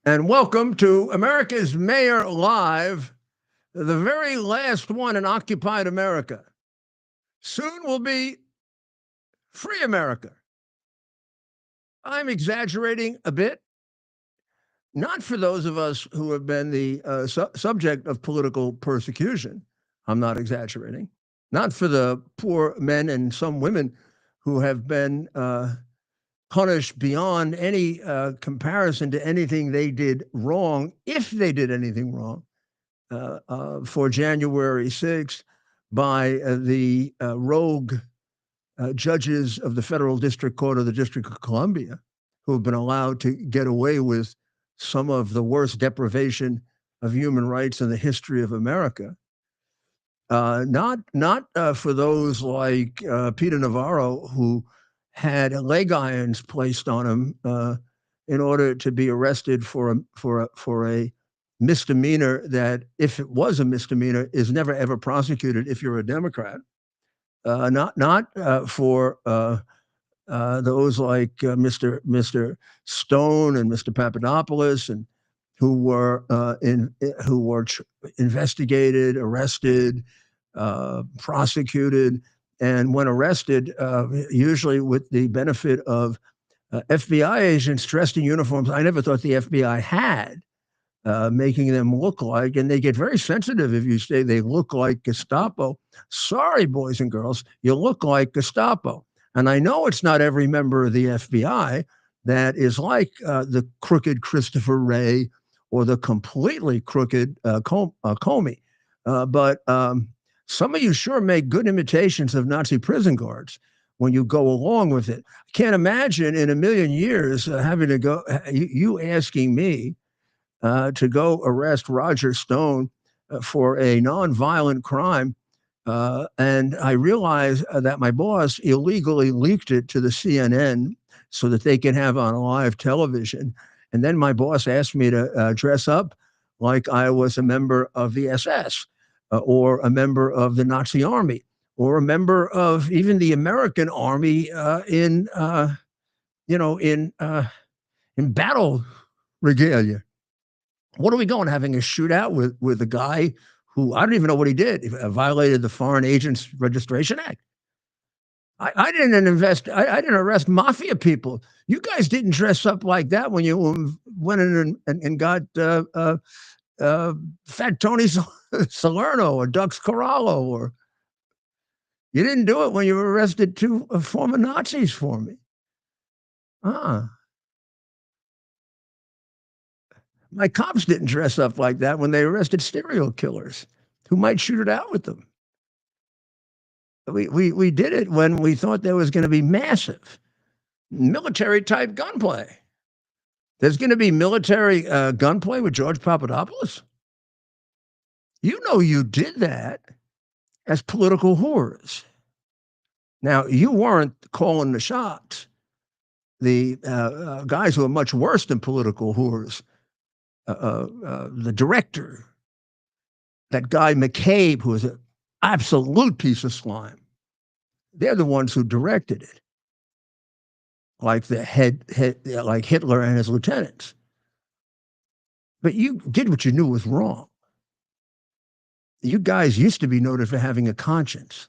And welcome to America's Mayor Live, the very last one in occupied America. Soon will be free America. I'm exaggerating a bit, not for those of us who have been the subject of political persecution. I'm not exaggerating. Not for the poor men and some women who have been punished beyond any comparison to anything they did wrong, if they did anything wrong. For January 6th by the rogue judges of the Federal District Court of the District of Columbia, who have been allowed to get away with some of the worst deprivation of human rights in the history of America. Not for those like Peter Navarro, who had leg irons placed on him in order to be arrested for a misdemeanor that, if it was a misdemeanor, is never ever prosecuted if you're a Democrat. Not for those like Mr. Stone and Mr. Papadopoulos, and who were investigated, arrested, prosecuted, and when arrested, usually with the benefit of FBI agents dressed in uniforms I never thought the FBI had, making them look like, and they get very sensitive if you say they look like Gestapo. Sorry, boys and girls, you look like Gestapo. And I know it's not every member of the FBI that is like the crooked Christopher Wray or the completely crooked Comey. But some of you sure make good imitations of Nazi prison guards when you go along with it. I can't imagine in a million years having to go, you asking me to go arrest Roger Stone for a nonviolent crime. And I realized that my boss illegally leaked it to the CNN so that they can have on live television. And then my boss asked me to dress up like I was a member of the SS or a member of the Nazi army or a member of even the American army in battle regalia. What are we going, having a shootout with a guy who I don't even know what he did? He violated the Foreign Agents Registration Act. I didn't arrest mafia people. You guys didn't dress up like that when you went in and got Fat Tony Salerno or Dux Corallo, or you didn't do it when you arrested two former Nazis for me. My cops didn't dress up like that when they arrested serial killers who might shoot it out with them. We did it when we thought there was going to be massive military type gunplay. There's going to be military gunplay with George Papadopoulos. You know you did that as political whores. Now, you weren't calling the shots. The guys who are much worse than political whores, the director, that guy McCabe, who is an absolute piece of slime, they're the ones who directed it, like the like Hitler and his lieutenants. But you did what you knew was wrong. You guys used to be noted for having a conscience,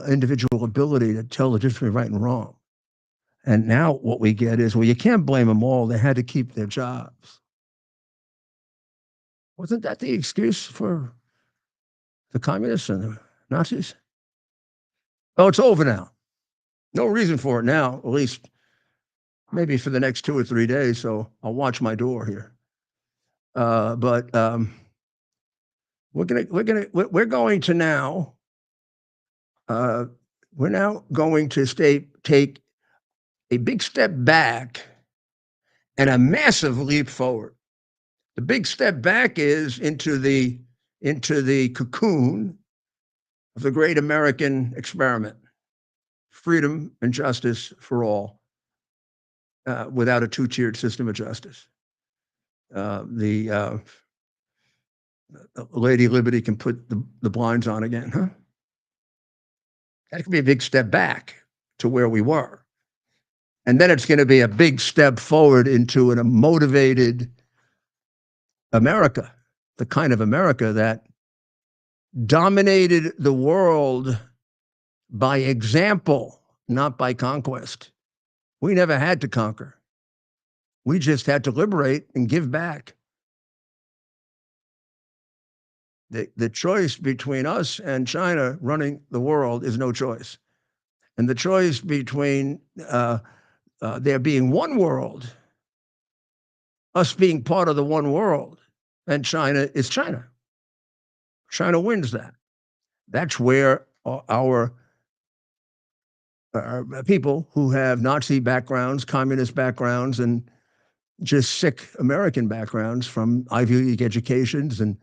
individual ability to tell the difference between right and wrong. And now what we get is, well, you can't blame them all. They had to keep their jobs. Wasn't that the excuse for the communists and the Nazis? Oh, it's over now. No reason for it now, at least maybe for the next 2 or 3 days. So I'll watch my door here. But we're going to now take a big step back and a massive leap forward. The big step back is into the cocoon of the great American experiment: freedom and justice for all, without a two-tiered system of justice. The Lady Liberty can put the blinds on again, huh? That could be a big step back to where we were. And then it's going to be a big step forward into a motivated America, the kind of America that dominated the world by example, not by conquest. We never had to conquer. We just had to liberate and give back. The choice between us and China running the world is no choice. And the choice between there being one world, us being part of the one world, and China is China. China wins that. That's where our people who have Nazi backgrounds, communist backgrounds, and just sick American backgrounds from Ivy League educations and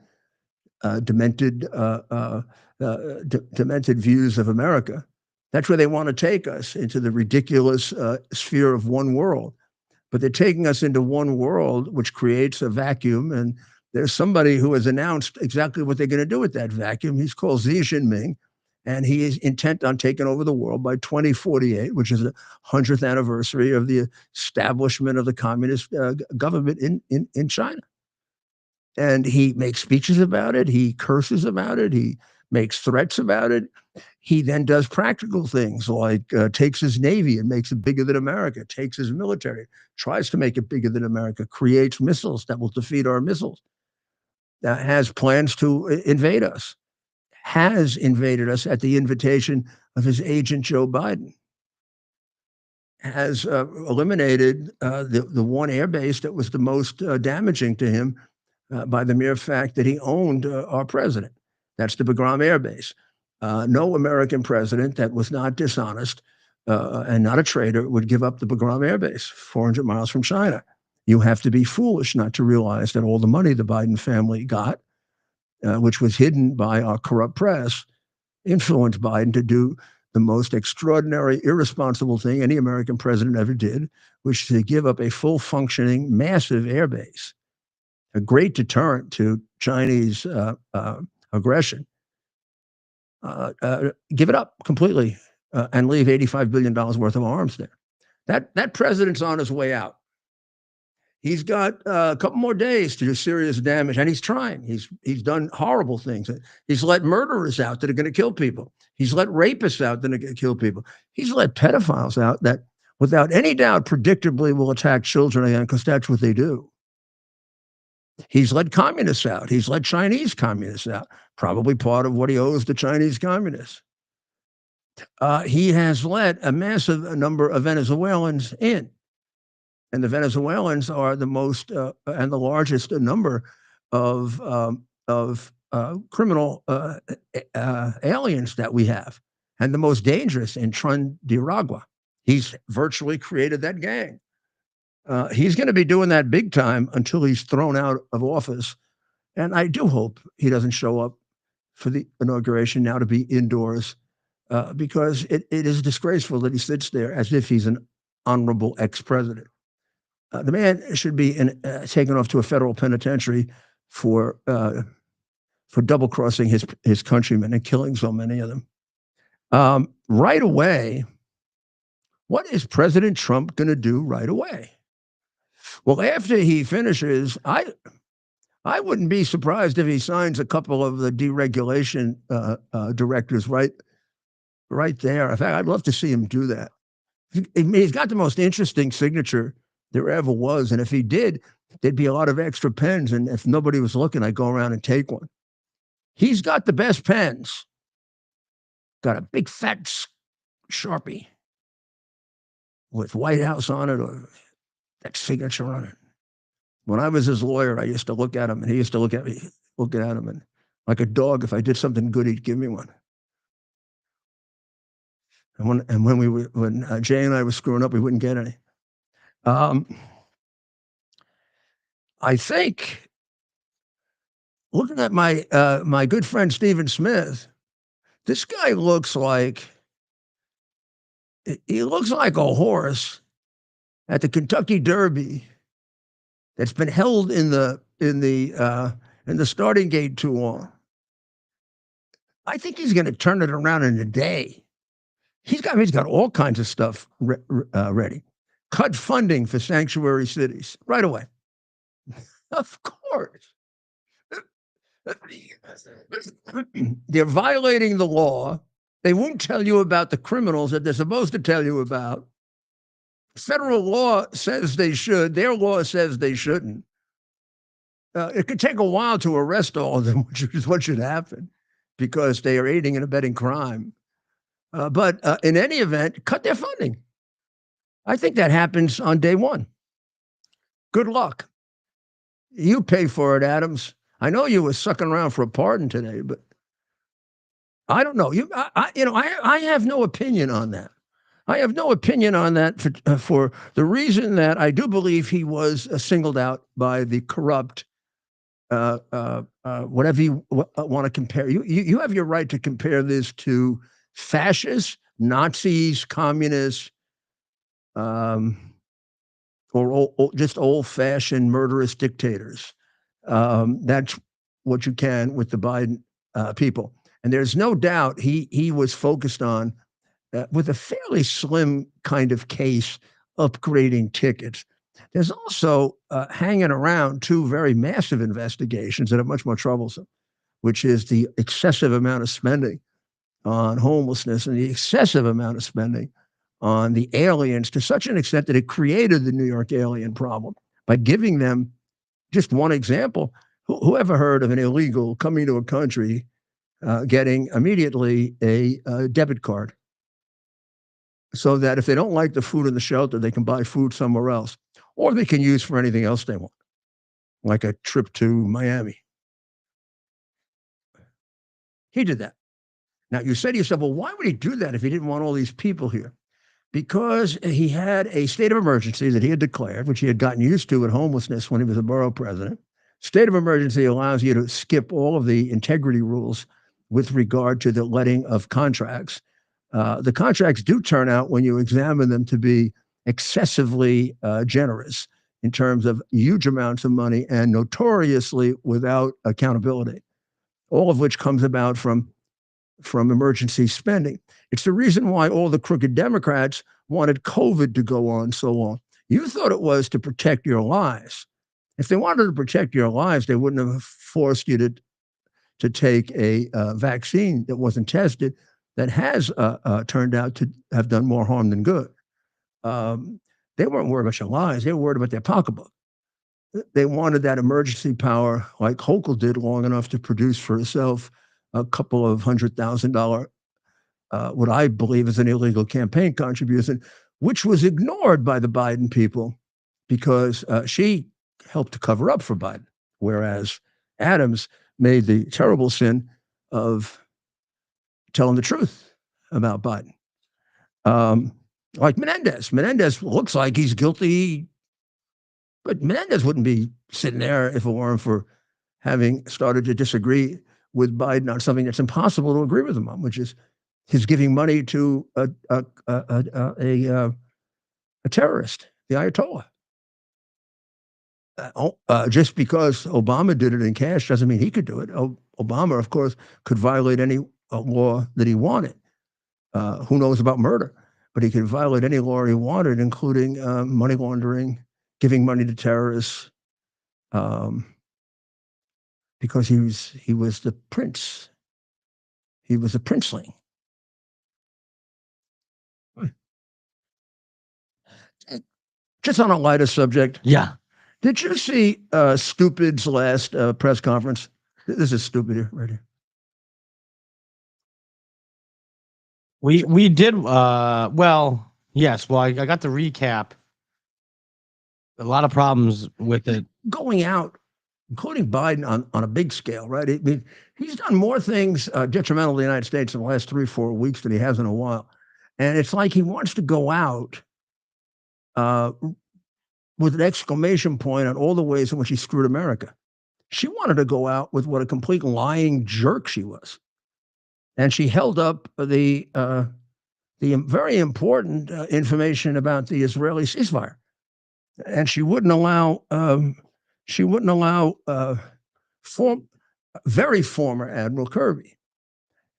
demented views of America. That's where they want to take us, into the ridiculous sphere of one world. But they're taking us into one world, which creates a vacuum. And there's somebody who has announced exactly what they're going to do with that vacuum. He's called Xi Jinping, and he is intent on taking over the world by 2048, which is the 100th anniversary of the establishment of the communist government in China. And he makes speeches about it. He curses about it. He makes threats about it. He then does practical things like takes his Navy and makes it bigger than America, takes his military, tries to make it bigger than America, creates missiles that will defeat our missiles, has plans to invade us, has invaded us at the invitation of his agent, Joe Biden, has eliminated the one air base that was the most damaging to him by the mere fact that he owned our president. That's the Bagram Air Base. No American president that was not dishonest and not a traitor would give up the Bagram Air Base, 400 miles from China. You have to be foolish not to realize that all the money the Biden family got, which was hidden by our corrupt press, influenced Biden to do the most extraordinary, irresponsible thing any American president ever did, which is to give up a full functioning, massive air base, a great deterrent to Chinese aggression. Give it up completely and leave $85 billion worth of arms there. That president's on his way out. He's got a couple more days to do serious damage, and he's trying. He's done horrible things. He's let murderers out that are going to kill people. He's let rapists out that are going to kill people. He's let pedophiles out that, without any doubt, predictably will attack children again, because that's what they do. He's let communists out. He's let Chinese communists out, probably part of what he owes the Chinese communists. He has let a massive number of Venezuelans in. And the Venezuelans are the most and the largest number of criminal aliens that we have, and the most dangerous in Trinidad. He's virtually created that gang. He's going to be doing that big time until he's thrown out of office. And I do hope he doesn't show up for the inauguration now to be indoors, because it is disgraceful that he sits there as if he's an honorable ex-president. The man should be taken off to a federal penitentiary for double crossing his countrymen and killing so many of them. Right away, what is President Trump going to do right away? Well, after he finishes, I wouldn't be surprised if he signs a couple of the deregulation directives right there. In fact, I'd love to see him do that. He's got the most interesting signature there ever was. And if he did, there'd be a lot of extra pens. And if nobody was looking, I'd go around and take one. He's got the best pens. Got a big fat Sharpie with White House on it, or that signature on it. When I was his lawyer, I used to look at him, and he used to look at me, looking at him, and like a dog, if I did something good, he'd give me one. And when Jay and I were screwing up, we wouldn't get any. I think, looking at my good friend Stephen Smith, this guy looks like a horse at the Kentucky Derby that's been held in the starting gate too long. I think he's going to turn it around in a day. He's got all kinds of stuff ready. cut funding for sanctuary cities right away. Of course. They're violating the law. They won't tell you about the criminals that they're supposed to tell you about. Federal law says they should. Their law says they shouldn't. It could take a while to arrest all of them, which is what should happen, because they are aiding and abetting crime. But in any event, cut their funding. I think that happens on day one. Good luck. You pay for it, Adams. I know you were sucking around for a pardon today, but I don't know. I have no opinion on that. I have no opinion on that for the reason that I do believe he was singled out by the corrupt. Whatever you want to compare, you have your right to compare this to fascists, Nazis, communists, or just old-fashioned murderous dictators. That's what you can with the Biden people. And there's no doubt he was focused on, with a fairly slim kind of case, upgrading tickets. There's also hanging around two very massive investigations that are much more troublesome, which is the excessive amount of spending on homelessness and the excessive amount of spending on the aliens, to such an extent that it created the New York alien problem by giving them, just one example, who ever heard of an illegal coming to a country getting immediately a debit card, so that if they don't like the food in the shelter, they can buy food somewhere else, or they can use for anything else they want, like a trip to Miami. He did that. Now, you say to yourself, well, why would he do that if he didn't want all these people here? Because he had a state of emergency that he had declared, which he had gotten used to with homelessness when he was a borough president. State of emergency allows you to skip all of the integrity rules with regard to the letting of contracts. The contracts do turn out, when you examine them, to be excessively generous in terms of huge amounts of money and notoriously without accountability, all of which comes about from emergency spending. It's the reason why all the crooked Democrats wanted COVID to go on so long. You thought it was to protect your lives. If they wanted to protect your lives, they wouldn't have forced you to take a vaccine that wasn't tested, that has turned out to have done more harm than good. They weren't worried about your lives. They were worried about their pocketbook. They wanted that emergency power, like Hochul did, long enough to produce for herself a couple of $100,000, what I believe is an illegal campaign contribution, which was ignored by the Biden people because she helped to cover up for Biden, whereas Adams made the terrible sin of telling the truth about Biden. Like Menendez. Menendez looks like he's guilty, but Menendez wouldn't be sitting there if it weren't for having started to disagree with Biden on something that's impossible to agree with him on, which is his giving money to a terrorist, the Ayatollah. Just because Obama did it in cash doesn't mean he could do it. Obama, of course, could violate any law that he wanted. Who knows about murder? But he could violate any law he wanted, including money laundering, giving money to terrorists, because he was the prince. He was a princeling. Just on a lighter subject. Yeah. Did you see Stupid's last press conference? This is Stupid here, right here. We did, well, yes. Well, I got the recap. A lot of problems with it. Going out, including Biden, on a big scale, right? I mean, he's done more things detrimental to the United States in the last 3-4 weeks than he has in a while. And it's like he wants to go out with an exclamation point on all the ways in which he screwed America. She wanted to go out with what a complete lying jerk she was. And she held up the very important information about the Israeli ceasefire. And she wouldn't allow very former Admiral Kirby,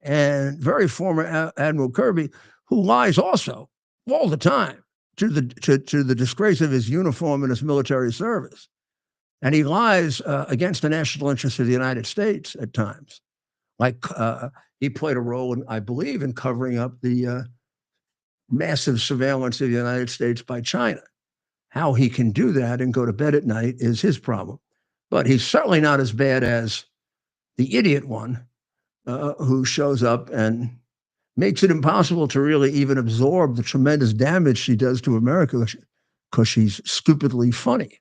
and very former Admiral Kirby, who lies also all the time. to the disgrace of his uniform and his military service. And he lies against the national interest of the United States at times. Like he played a role, in, I believe, in covering up the massive surveillance of the United States by China. How he can do that and go to bed at night is his problem. But he's certainly not as bad as the idiot one who shows up and makes it impossible to really even absorb the tremendous damage she does to America because she's stupidly funny.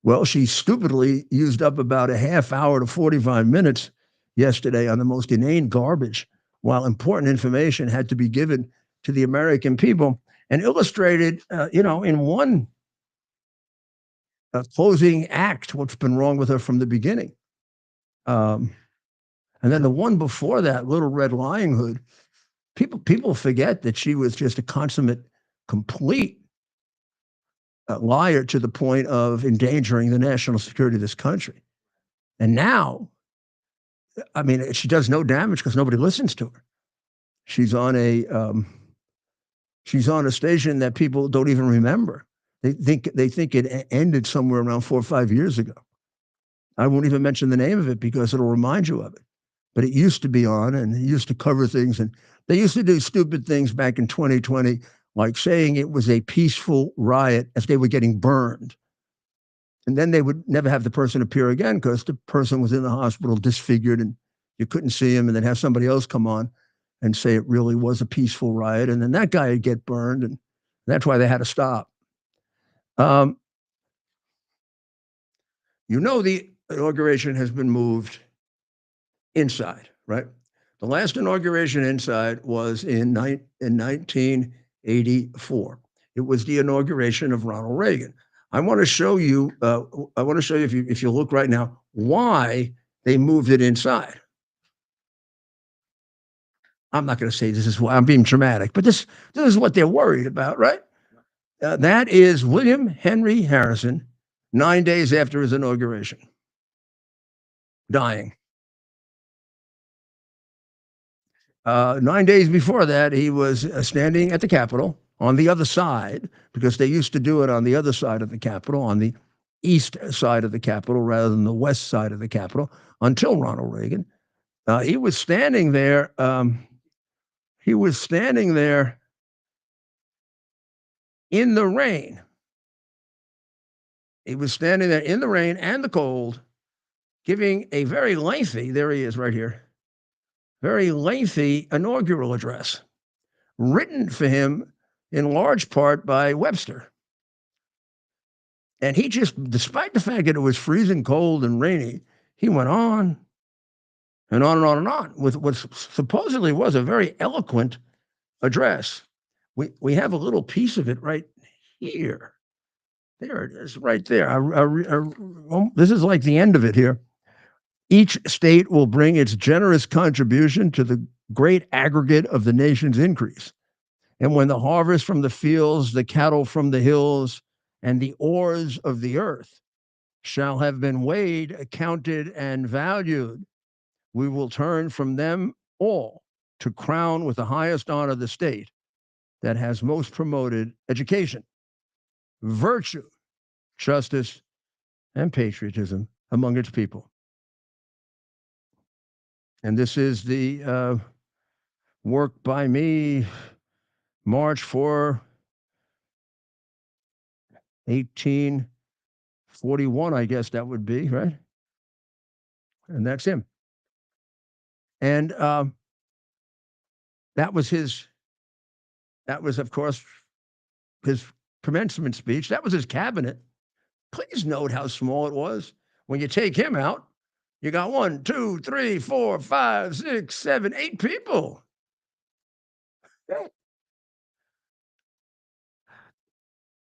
Well, she stupidly used up about a half hour to 45 minutes yesterday on the most inane garbage, while important information had to be given to the American people and illustrated, in one closing act what's been wrong with her from the beginning. And then the one before that, Little Red Lying Hood, people forget that she was just a consummate, complete liar to the point of endangering the national security of this country. And now, I mean, she does no damage because nobody listens to her. She's on a station that people don't even remember. They think it ended somewhere around 4 or 5 years ago. I won't even mention the name of it because it'll remind you of it. But it used to be on, and it used to cover things, and they used to do stupid things back in 2020, like saying it was a peaceful riot as they were getting burned. And then they would never have the person appear again because the person was in the hospital disfigured and you couldn't see him, and then have somebody else come on and say it really was a peaceful riot. And then that guy would get burned, and that's why they had to stop. The inauguration has been moved inside, right? The last inauguration inside was in 1984. It was the inauguration of Ronald Reagan. I want to show you. If you look right now, why they moved it inside. I'm not going to say this is why I'm being dramatic, but this is what they're worried about, right? That is William Henry Harrison, 9 days after his inauguration, dying. 9 days before that, he was standing at the Capitol on the other side, because they used to do it on the other side of the Capitol, on the east side of the Capitol rather than the west side of the Capitol, until Ronald Reagan. He was standing there. He was standing there in the rain. He was standing there in the rain and the cold, giving a very lengthy, there he is right here, very lengthy inaugural address, written for him in large part by Webster. And he just, despite the fact that it was freezing cold and rainy, he went on and on and on and on with what supposedly was a very eloquent address. We have a little piece of it right here. There it is, right there. This is like the end of it here. Each state will bring its generous contribution to the great aggregate of the nation's increase. And when the harvest from the fields, the cattle from the hills, and the ores of the earth shall have been weighed, counted, and valued, we will turn from them all to crown with the highest honor the state that has most promoted education, virtue, justice, and patriotism among its people. And this is the work by me, March 4, 1841, I guess that would be, right? And that's him. And that was, of course, his commencement speech. That was his cabinet. Please note how small it was. When you take him out, you got 1, 2, 3, 4, 5, 6, 7, 8 people.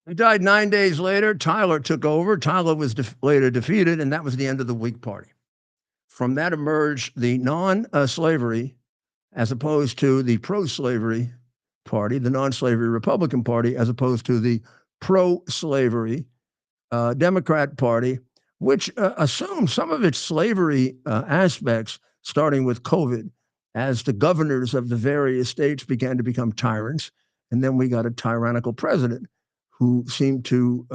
He died 9 days later. Tyler took over. Tyler was later defeated, and that was the end of the Whig Party. From that emerged the non-slavery, as opposed to the pro-slavery party, the non-slavery Republican Party, as opposed to the pro-slavery Democrat Party, which assumed some of its slavery aspects, starting with COVID, as the governors of the various states began to become tyrants. And then we got a tyrannical president. who seemed to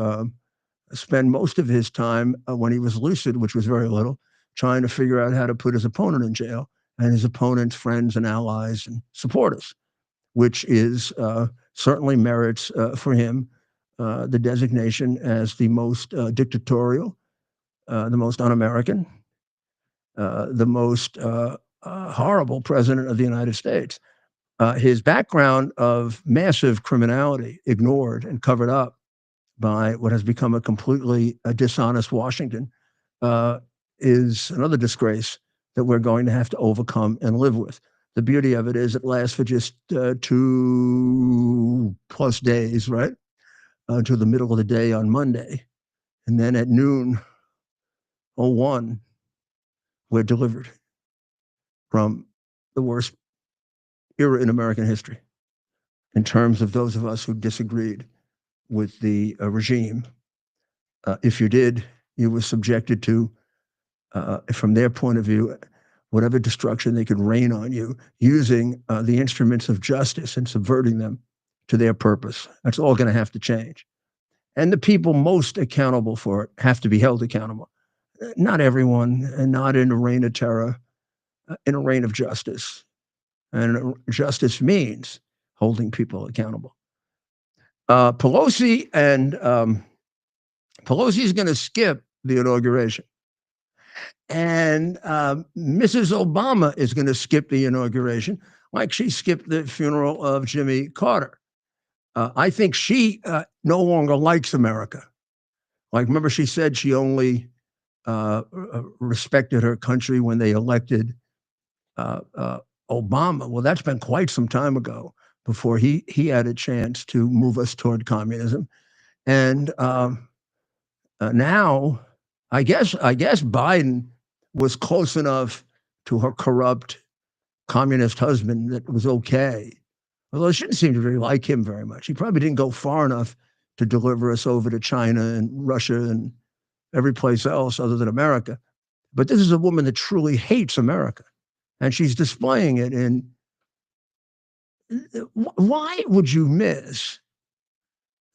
spend most of his time when he was lucid, which was very little, trying to figure out how to put his opponent in jail and his opponent's friends and allies and supporters, which is certainly merits for him the designation as the most dictatorial, the most un-American, the most horrible president of the United States. His background of massive criminality ignored and covered up by what has become a completely dishonest Washington is another disgrace that we're going to have to overcome and live with. The beauty of it is it lasts for just 2+ days, right? Until the middle of the day on Monday. And then at noon 01, we're delivered from the worst era in American history in terms of those of us who disagreed with the regime. If you did, you were subjected to, from their point of view, whatever destruction they could rain on you using the instruments of justice and subverting them to their purpose. That's all going to have to change. And the people most accountable for it have to be held accountable. Not everyone, and not in a reign of terror, in a reign of justice. And justice means holding people accountable. Pelosi is going to skip the inauguration. And Mrs. Obama is going to skip the inauguration like she skipped the funeral of Jimmy Carter. I think she no longer likes America. Like, remember, she said she only respected her country when they elected Obama. Well, that's been quite some time ago before he had a chance to move us toward communism. And now, I guess Biden was close enough to her corrupt communist husband that was okay. Although she didn't seem to really like him very much. He probably didn't go far enough to deliver us over to China and Russia and every place else other than America. But this is a woman that truly hates America. And she's displaying it in, why would you miss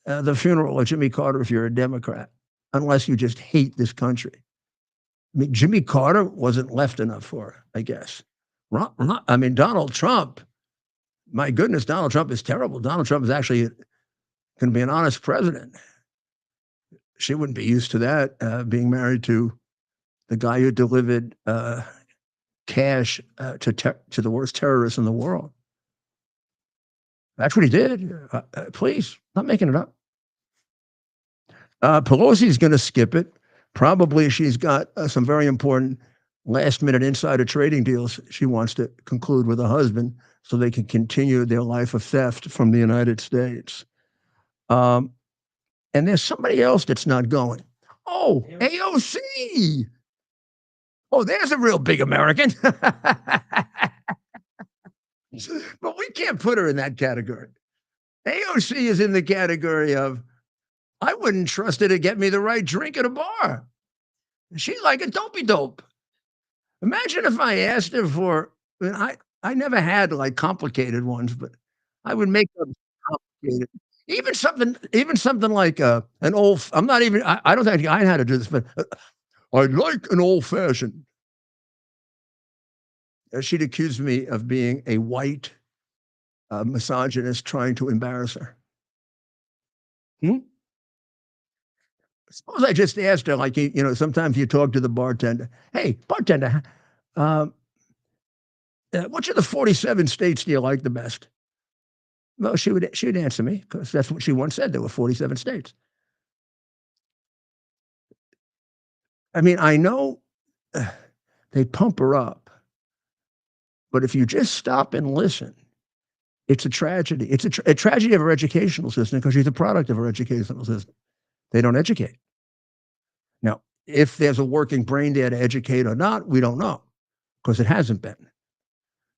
the funeral of Jimmy Carter if you're a Democrat, unless you just hate this country? I mean, Jimmy Carter wasn't left enough for her, I guess. I mean, Donald Trump, my goodness, Donald Trump is terrible. Donald Trump is actually going to be an honest president. She wouldn't be used to that, being married to the guy who delivered cash to the worst terrorists in the world. That's what he did. Please, not making it up. Pelosi's going to skip it. Probably she's got some very important last-minute insider trading deals she wants to conclude with her husband so they can continue their life of theft from the United States. And there's somebody else that's not going. Oh, AOC. Oh, there's a real big American. But we can't put her in that category. AOC is in the category of, I wouldn't trust her to get me the right drink at a bar. She's like a dopey dope. Imagine if I asked her for, I never had like complicated ones, but I would make them complicated. Even something like an old, I'm not even, I don't think I had to do this, but I'd like an old fashioned. She'd accuse me of being a white misogynist trying to embarrass her. Suppose I just asked her, like, sometimes you talk to the bartender. Hey, bartender, which of the 47 states do you like the best? Well, she would answer me because that's what she once said. There were 47 states. I mean, I know they pump her up, but if you just stop and listen, it's a tragedy. It's a tragedy of our educational system because she's a product of our educational system. They don't educate. Now, if there's a working brain there to educate or not, we don't know because it hasn't been.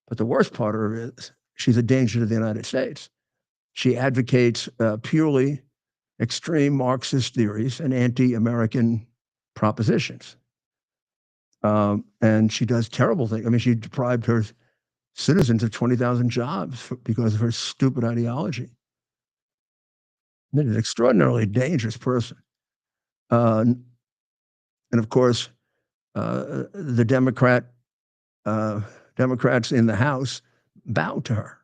But the worst part of her is she's a danger to the United States. She advocates purely extreme Marxist theories and anti-American propositions. And she does terrible things. I mean, she deprived her citizens of 20,000 jobs because of her stupid ideology. An extraordinarily dangerous person. And of course, the Democrats in the House bow to her,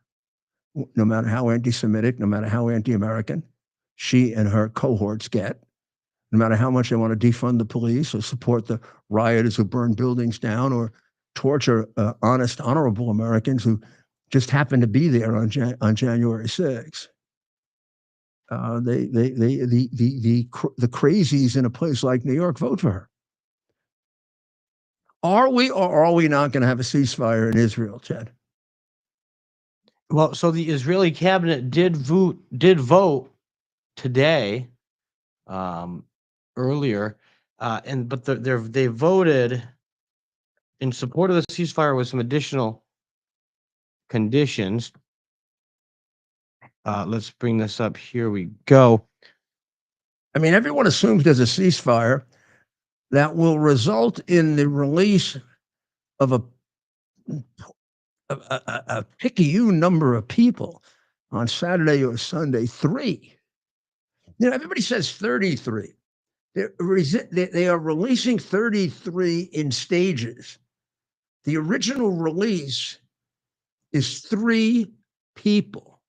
no matter how anti-Semitic, no matter how anti-American she and her cohorts get, no matter how much they want to defund the police or support the rioters who burn buildings down or torture honest, honorable Americans who just happen to be there on January 6th. The crazies in a place like New York vote for her. Are we or are we not going to have a ceasefire in Israel, Chad? Well, so the Israeli cabinet did vote today, earlier, but they voted in support of the ceasefire with some additional conditions. Let's bring this up. Here we go. I mean, everyone assumes there's a ceasefire that will result in the release of a picayune number of people on Saturday or Sunday, 3. You know, everybody says 33. They are releasing 33 in stages. The original release is 3 people.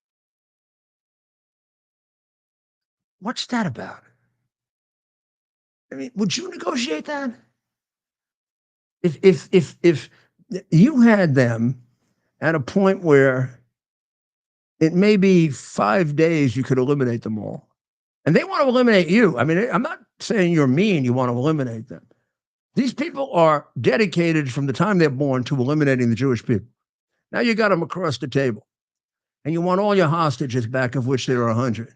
What's that about? I mean, would you negotiate that? If you had them at a point where it may be 5 days you could eliminate them all, and they want to eliminate you. I mean, I'm not saying you're mean, you want to eliminate them. These people are dedicated from the time they're born to eliminating the Jewish people. Now you got them across the table, and you want all your hostages back, of which there are 100.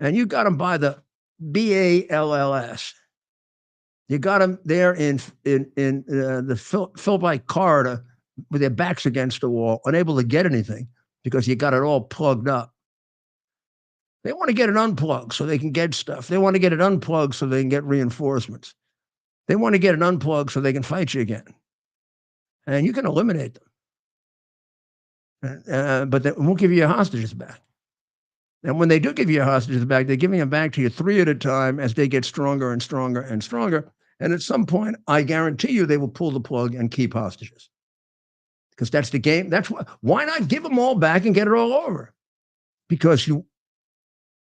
And you got them by the BALLS. You got them there in the Philbite corridor with their backs against the wall, unable to get anything because you got it all plugged up. They want to get it unplugged so they can get stuff. They want to get it unplugged so they can get reinforcements. They want to get it unplugged so they can fight you again. And you can eliminate them. But they won't give you your hostages back. And when they do give you your hostages back, they're giving them back to you 3 at a time as they get stronger and stronger and stronger. And at some point, I guarantee you they will pull the plug and keep hostages. Because that's the game. That's why not give them all back and get it all over? Because you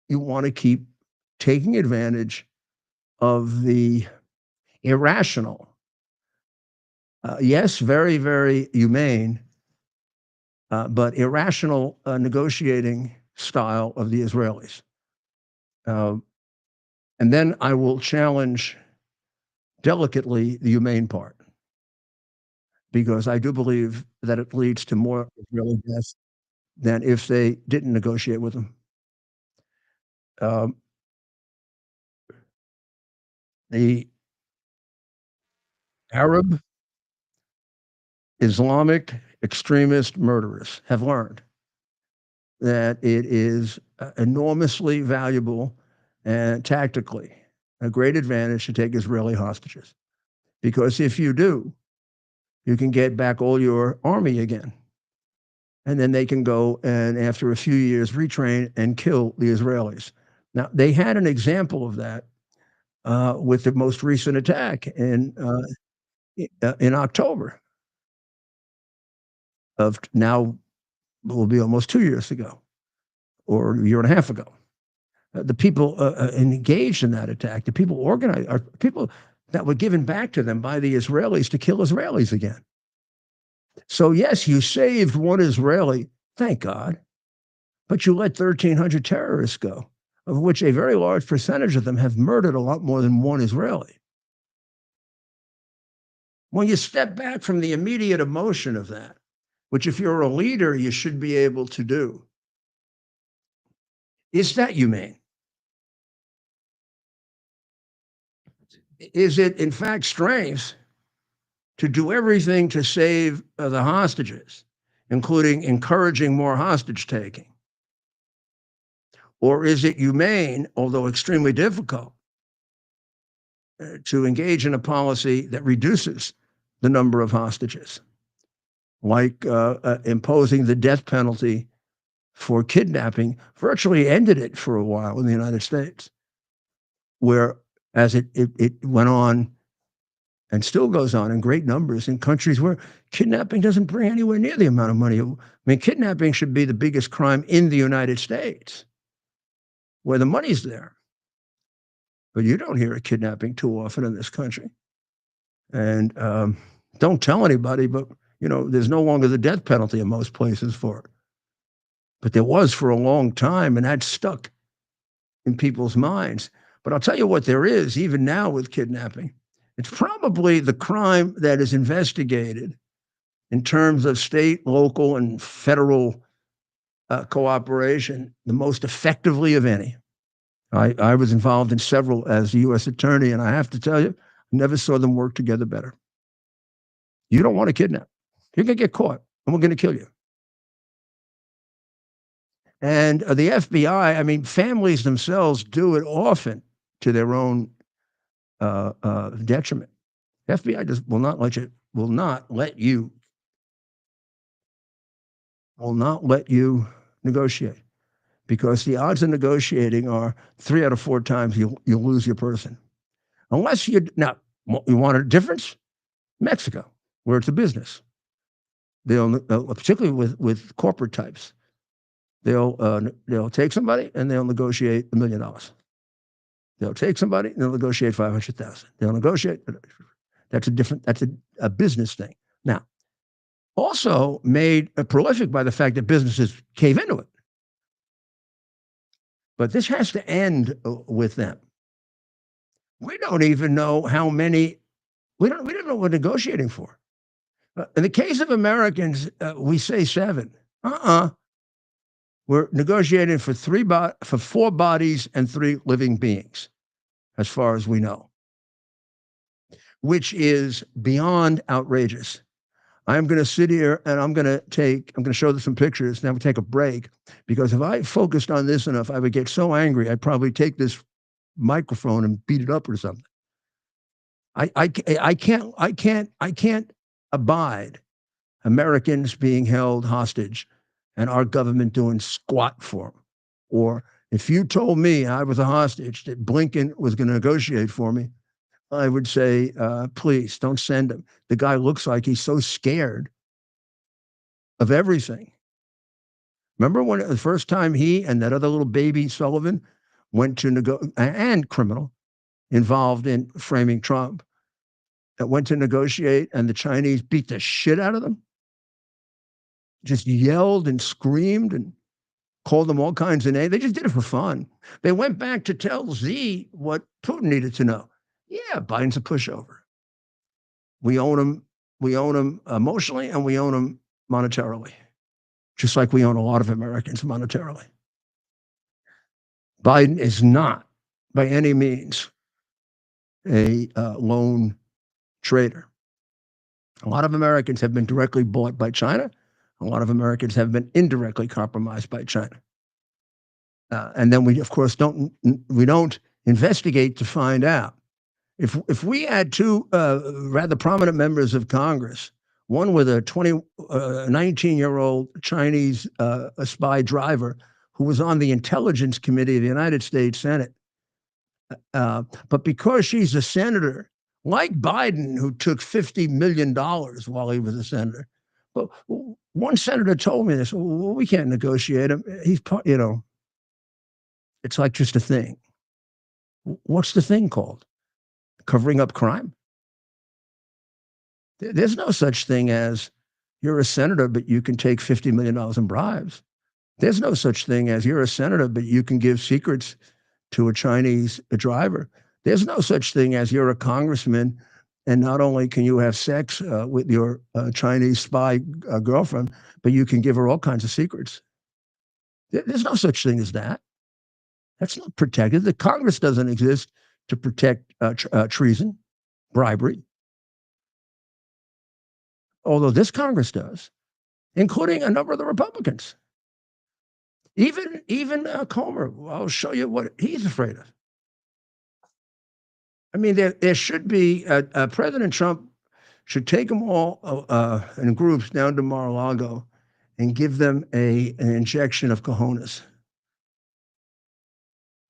want to keep taking advantage of the irrational, yes, very, very humane, but irrational negotiating style of the Israelis. And then I will challenge delicately the humane part, because I do believe that it leads to more Israeli deaths than if they didn't negotiate with them. The Arab Islamic extremist murderers have learned that it is enormously valuable and tactically a great advantage to take Israeli hostages. Because if you do, you can get back all your army again. And then they can go and, after a few years, retrain and kill the Israelis. Now, they had an example of that with the most recent attack in October of now, will be almost 2 years ago or a year and a half ago. The people engaged in that attack, the people organized, are people that were given back to them by the Israelis to kill Israelis again. So yes, you saved one Israeli, thank God, but you let 1,300 terrorists go, of which a very large percentage of them have murdered a lot more than one Israeli. When you step back from the immediate emotion of that, which if you're a leader, you should be able to do, is that humane? Is it, in fact, strength to do everything to save the hostages, including encouraging more hostage taking? Or is it humane, although extremely difficult, to engage in a policy that reduces the number of hostages, like imposing the death penalty for kidnapping virtually ended it for a while in the United States, where as it went on and still goes on in great numbers in countries where kidnapping doesn't bring anywhere near the amount of money. I mean, kidnapping should be the biggest crime in the United States, where the money's there. But you don't hear of kidnapping too often in this country. And don't tell anybody, but there's no longer the death penalty in most places for it. But there was for a long time, and that stuck in people's minds. But I'll tell you what there is, even now with kidnapping. It's probably the crime that is investigated in terms of state, local, and federal cooperation the most effectively of any. I was involved in several as a U.S. attorney, and I have to tell you, never saw them work together better. You don't want to kidnap. You're going to get caught, and we're going to kill you. And the FBI, I mean, families themselves do it often to their own detriment. The FBI just will not let you negotiate, because the odds of negotiating are 3 out of 4 times you'll lose your person. Unless you want a difference? Mexico, where it's a business. They'll particularly with corporate types, they'll take somebody and they'll negotiate $1 million. They'll take somebody and they'll negotiate 500,000. They'll negotiate. That's a business thing. Now, also made prolific by the fact that businesses cave into it. But this has to end with them. We don't even know how many. We don't know what we're negotiating for. In the case of Americans, we say 7. We're negotiating for 4 bodies and 3 living beings, as far as we know, which is beyond outrageous. I'm going to sit here and I'm going to show some pictures. Now we take a break, because if I focused on this enough, I would get so angry, I'd probably take this microphone and beat it up or something. I can't abide Americans being held hostage and our government doing squat for them. Or if you told me I was a hostage that Blinken was going to negotiate for me, I would say, please don't send him. The guy looks like he's so scared of everything. Remember when the first time he and that other little baby Sullivan went to and criminal involved in framing Trump, that went to negotiate, and the Chinese beat the shit out of them? Just yelled and screamed and called them all kinds of names. They just did it for fun. They went back to tell Xi what Putin needed to know. Yeah, Biden's a pushover. We own him emotionally, and we own him monetarily, just like we own a lot of Americans monetarily. Biden is not by any means a lone trader. A lot of Americans have been directly bought by China. A lot of Americans have been indirectly compromised by China. And then we, of course, don't investigate to find out. If we had 2 rather prominent members of Congress, one with a 19-year-old Chinese a spy driver who was on the Intelligence Committee of the United States Senate, but because she's a senator, like Biden, who took $50 million while he was a senator. But one senator told me this: well, we can't negotiate him. He's part, it's like just a thing. What's the thing called? Covering up crime? There's no such thing as you're a senator, but you can take $50 million in bribes. There's no such thing as you're a senator, but you can give secrets to a Chinese driver. There's no such thing as you're a congressman, and not only can you have sex with your Chinese spy girlfriend, but you can give her all kinds of secrets. There's no such thing as that. That's not protected. The Congress doesn't exist to protect treason, bribery. Although this Congress does, including a number of the Republicans. Even Comer, I'll show you what he's afraid of. I mean, there should be, President Trump should take them all in groups down to Mar-a-Lago and give them an injection of cojones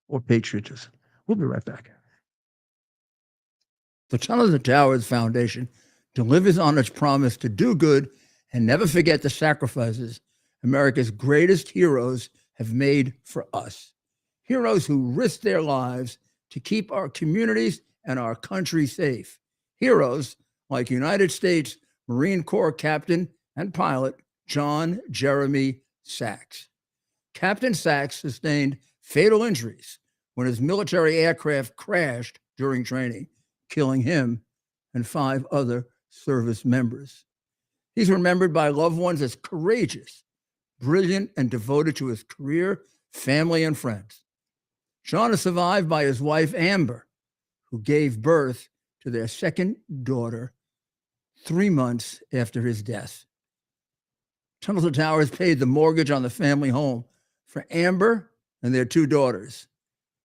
or patriotism. We'll be right back. The Tunnel to Towers Foundation delivers on its promise to do good and never forget the sacrifices America's greatest heroes have made for us. Heroes who risked their lives to keep our communities and our country safe. Heroes like United States Marine Corps Captain and pilot John Jeremy Sachs. Captain Sachs sustained fatal injuries when his military aircraft crashed during training, killing him and 5 other service members. He's remembered by loved ones as courageous, brilliant, and devoted to his career, family, and friends. John is survived by his wife, Amber, who gave birth to their second daughter 3 months after his death. Tunnel to Towers paid the mortgage on the family home for Amber and their 2 daughters.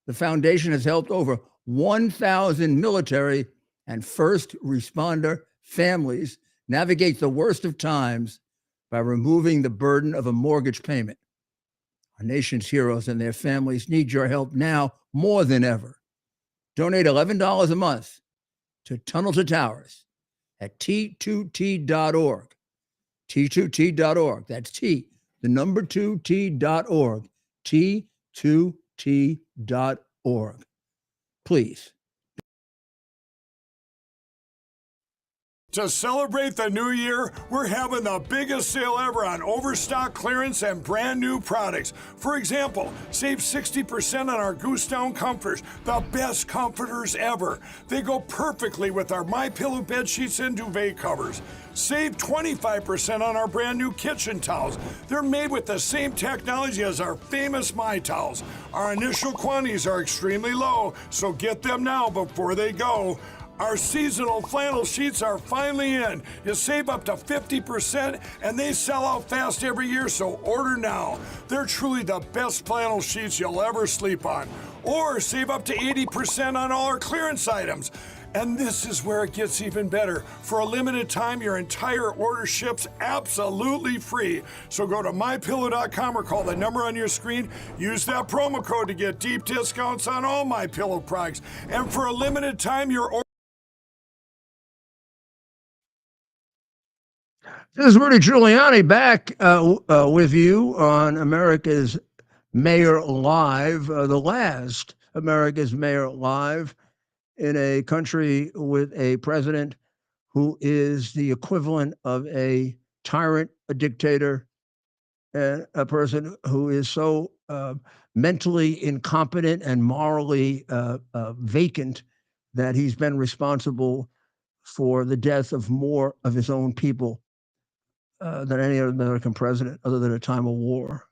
The foundation has helped over 1,000 military and first responder families navigate the worst of times by removing the burden of a mortgage payment. Our nation's heroes and their families need your help now more than ever. Donate $11 a month to Tunnel to Towers at T2T.org. T2T.org. That's T, the number 2T.org. T2T.org. Please. To celebrate the new year, we're having the biggest sale ever on overstock clearance and brand new products. For example, save 60% on our Goose Down comforters, the best comforters ever. They go perfectly with our MyPillow bed sheets and duvet covers. Save 25% on our brand new kitchen towels. They're made with the same technology as our famous My Towels. Our initial quantities are extremely low, so get them now before they go. Our seasonal flannel sheets are finally in. You save up to 50% and they sell out fast every year, so order now. They're truly the best flannel sheets you'll ever sleep on. Or save up to 80% on all our clearance items. And this is where it gets even better. For a limited time, your entire order ships absolutely free. So go to MyPillow.com or call the number on your screen. Use that promo code to get deep discounts on all MyPillow products. And for a limited time, your order... This is Rudy Giuliani back with you on America's Mayor Live, the last America's Mayor Live in a country with a president who is the equivalent of a tyrant, a dictator, and a person who is so mentally incompetent and morally vacant that he's been responsible for the death of more of his own people than any other American president, other than a time of war.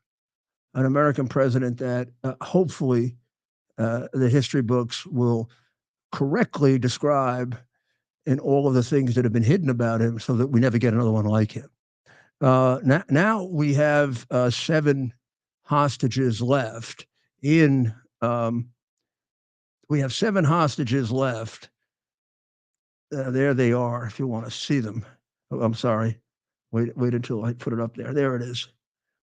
An American president that hopefully the history books will correctly describe in all of the things that have been hidden about him so that we never get another one like him. Now we have 7 hostages left in, we have 7 hostages left. There they are, if you want to see them. Oh, I'm sorry. Wait until I put it up there. There it is.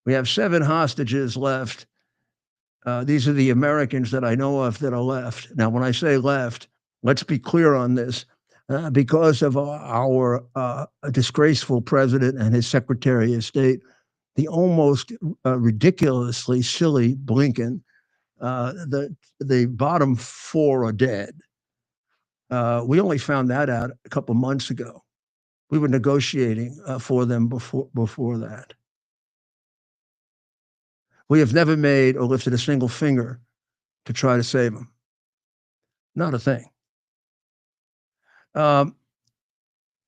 We have 7 hostages left. These are the Americans that I know of that are left. Now, when I say left, let's be clear on this. Because of our disgraceful president and his Secretary of State, the almost ridiculously silly Blinken, the bottom 4 are dead. We only found that out a couple months ago. We were negotiating for them before that. We have never made or lifted a single finger to try to save them. Not a thing.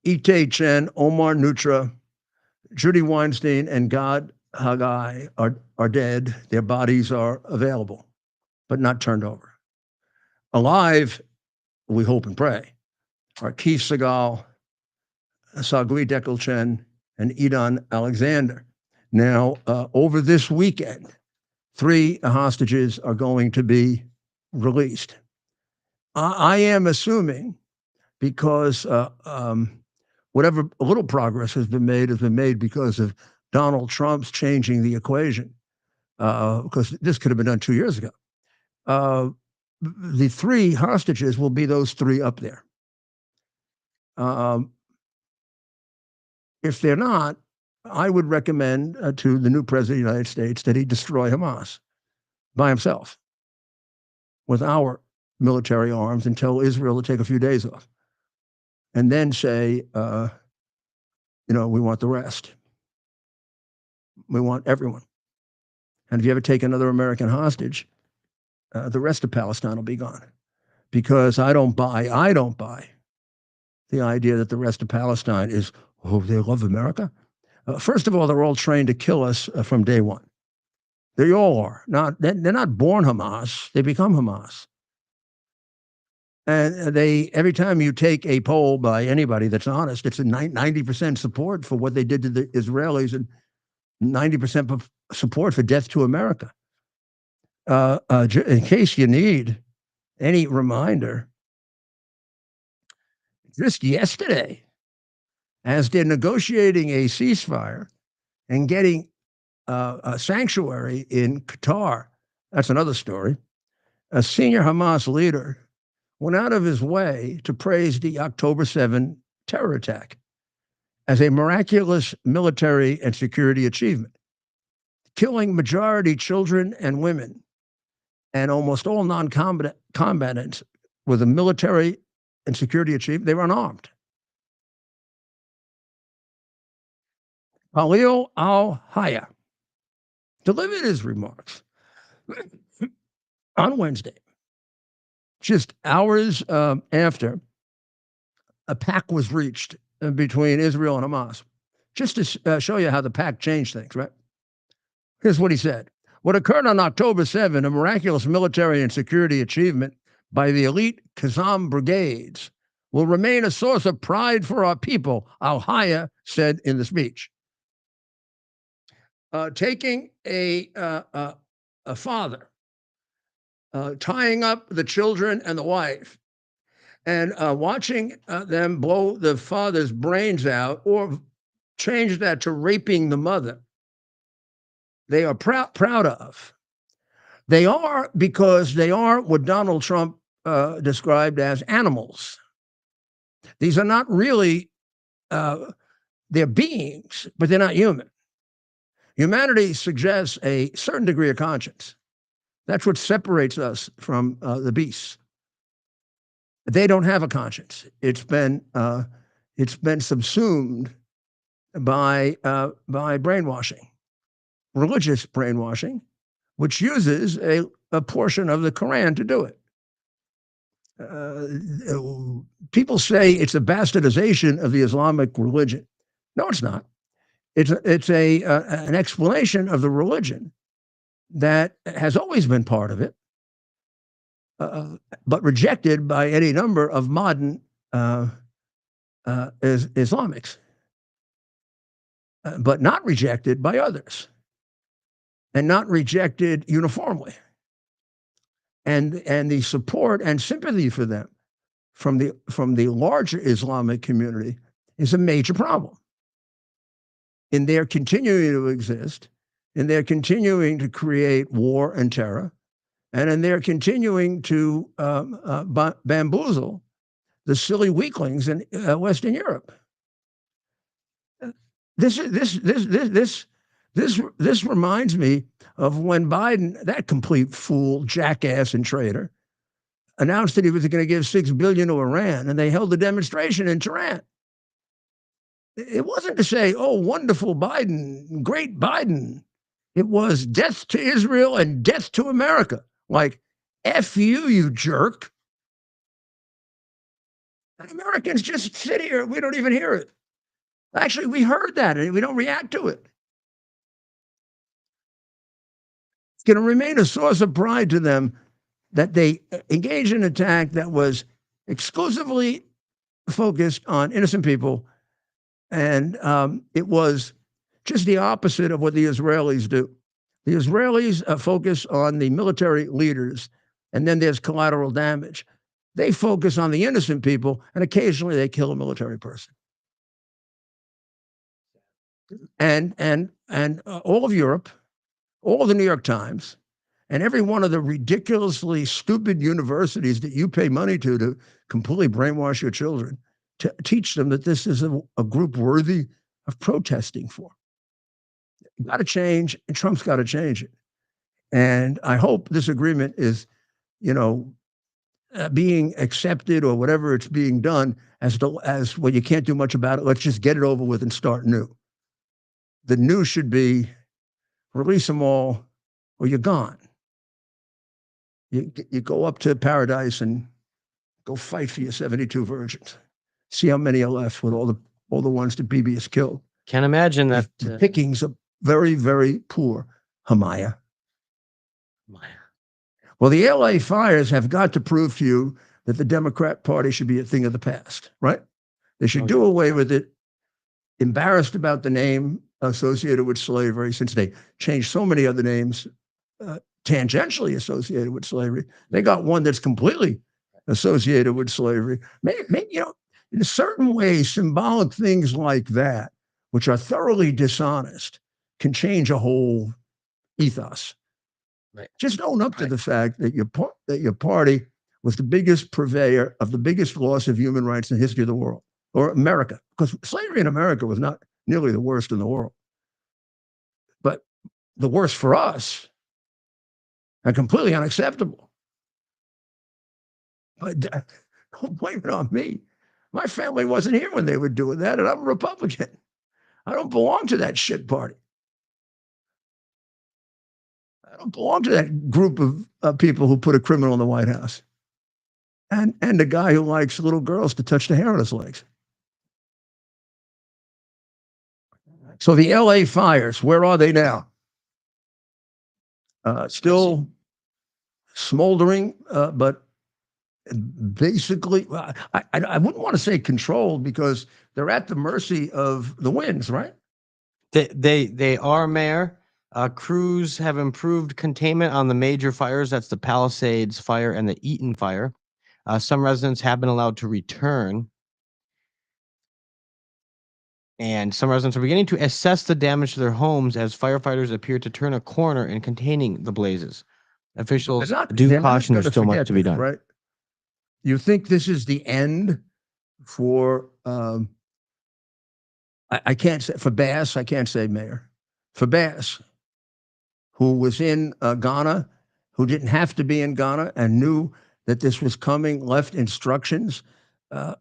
Ite Chen, Omar Nutra, Judy Weinstein, and Gad Haggai are dead. Their bodies are available, but not turned over. Alive, we hope and pray, are Keith Segal, Sagui Dekelchen, and Idan Alexander. Now, over this weekend, 3 hostages are going to be released. I am assuming, because whatever little progress has been made because of Donald Trump's changing the equation, because this could have been done 2 years ago. The 3 hostages will be those 3 up there. If they're not, I would recommend to the new president of the United States that he destroy Hamas by himself with our military arms and tell Israel to take a few days off. And then say, we want the rest. We want everyone. And if you ever take another American hostage, the rest of Palestine will be gone. Because I don't buy the idea that the rest of Palestine is, they love America. First of all, they're all trained to kill us from day one. They all are. They're not born Hamas, they become Hamas. And every time you take a poll by anybody that's honest, it's a 90% support for what they did to the Israelis and 90% support for death to America. In case you need any reminder, just yesterday, as they're negotiating a ceasefire and getting a sanctuary in Qatar, that's another story, a senior Hamas leader went out of his way to praise the October 7 terror attack as a miraculous military and security achievement, killing majority children and women and almost all non-combatants with a military and security achievement. They were unarmed. Khalil al-Hayya delivered his remarks on Wednesday, just hours after a pact was reached between Israel and Hamas, just to show you how the pact changed things, right? Here's what he said. What occurred on October 7, a miraculous military and security achievement by the elite Qassam brigades, will remain a source of pride for our people, al-Hayya said in the speech. Taking a father, tying up the children and the wife, and watching them blow the father's brains out, or change that to raping the mother, they are proud of. They are, because they are what Donald Trump described as animals. These are not really, they're beings, but they're not human. Humanity suggests a certain degree of conscience. That's what separates us from the beasts. They don't have a conscience. It's been subsumed by brainwashing, religious brainwashing, which uses a portion of the Quran to do it. People say it's a bastardization of the Islamic religion. No, it's not. It's an explanation of the religion that has always been part of it, but rejected by any number of modern Islamics, but not rejected by others, and not rejected uniformly. And the support and sympathy for them from the larger Islamic community is a major problem. In their continuing to exist, in their continuing to create war and terror, and in their continuing to bamboozle the silly weaklings in Western Europe. This reminds me of when Biden, that complete fool, jackass, and traitor, announced that he was going to give $6 billion to Iran, and they held a demonstration in Tehran. It wasn't to say, "Oh, wonderful Biden, great Biden." It was death to Israel and death to America. Like, F you, you jerk. And Americans just sit here. We don't even hear it. Actually, we heard that and we don't react to it. It's going to remain a source of pride to them that they engaged in an attack that was exclusively focused on innocent people. And it was just the opposite of what the Israelis do. The Israelis focus on the military leaders, and then there's collateral damage. They focus on the innocent people, and occasionally they kill a military person. and all of Europe, all of the New York Times, and every one of the ridiculously stupid universities that you pay money to completely brainwash your children, to teach them that this is a group worthy of protesting for. Got to change, and Trump's got to change it. And I hope this agreement is, being accepted or whatever it's being done as well. You can't do much about it. Let's just get it over with and start new. The new should be release them all, or you're gone. You go up to paradise and go fight for your 72 virgins. See how many are left with all the ones that Bibi has killed. Can't imagine that. The pickings are very, very poor, Hamaya. Well, the LA fires have got to prove to you that the Democrat Party should be a thing of the past, right? They should do away with it. Embarrassed about the name associated with slavery, since they changed so many other names tangentially associated with slavery. They got one that's completely associated with slavery. Maybe, in a certain way, symbolic things like that, which are thoroughly dishonest, can change a whole ethos. Right. Just own up to the fact that your party was the biggest purveyor of the biggest loss of human rights in the history of the world, or America, because slavery in America was not nearly the worst in the world. But the worst for us, and completely unacceptable. But don't blame it on me. My family wasn't here when they were doing that, and I'm a Republican. I don't belong to that shit party. I don't belong to that group of people who put a criminal in the White House. And the guy who likes little girls to touch the hair on his legs. So the LA fires, where are they now? Still smoldering, but basically, I wouldn't want to say controlled, because they're at the mercy of the winds, right? They are, Mayor. Crews have improved containment on the major fires. That's the Palisades fire and the Eaton fire. Some residents have been allowed to return. And some residents are beginning to assess the damage to their homes as firefighters appear to turn a corner in containing the blazes. Officials do caution there's still much to be done. Right? You think this is the end for, I can't say, for Bass, I can't say Mayor. For Bass, who was in Ghana, who didn't have to be in Ghana and knew that this was coming, left instructions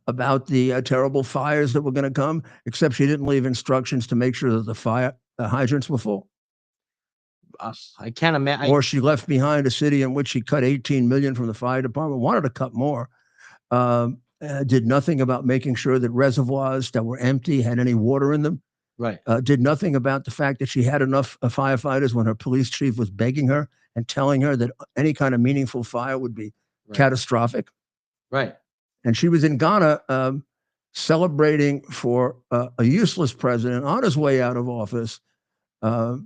about the terrible fires that were going to come, except she didn't leave instructions to make sure that the hydrants were full. I can't imagine. Or she left behind a city in which she cut 18 million from the fire department, wanted to cut more, did nothing about making sure that reservoirs that were empty had any water in them. Right. Did nothing about the fact that she had enough firefighters when her police chief was begging her and telling her that any kind of meaningful fire would be catastrophic. Right. And she was in Ghana celebrating for a useless president on his way out of office. They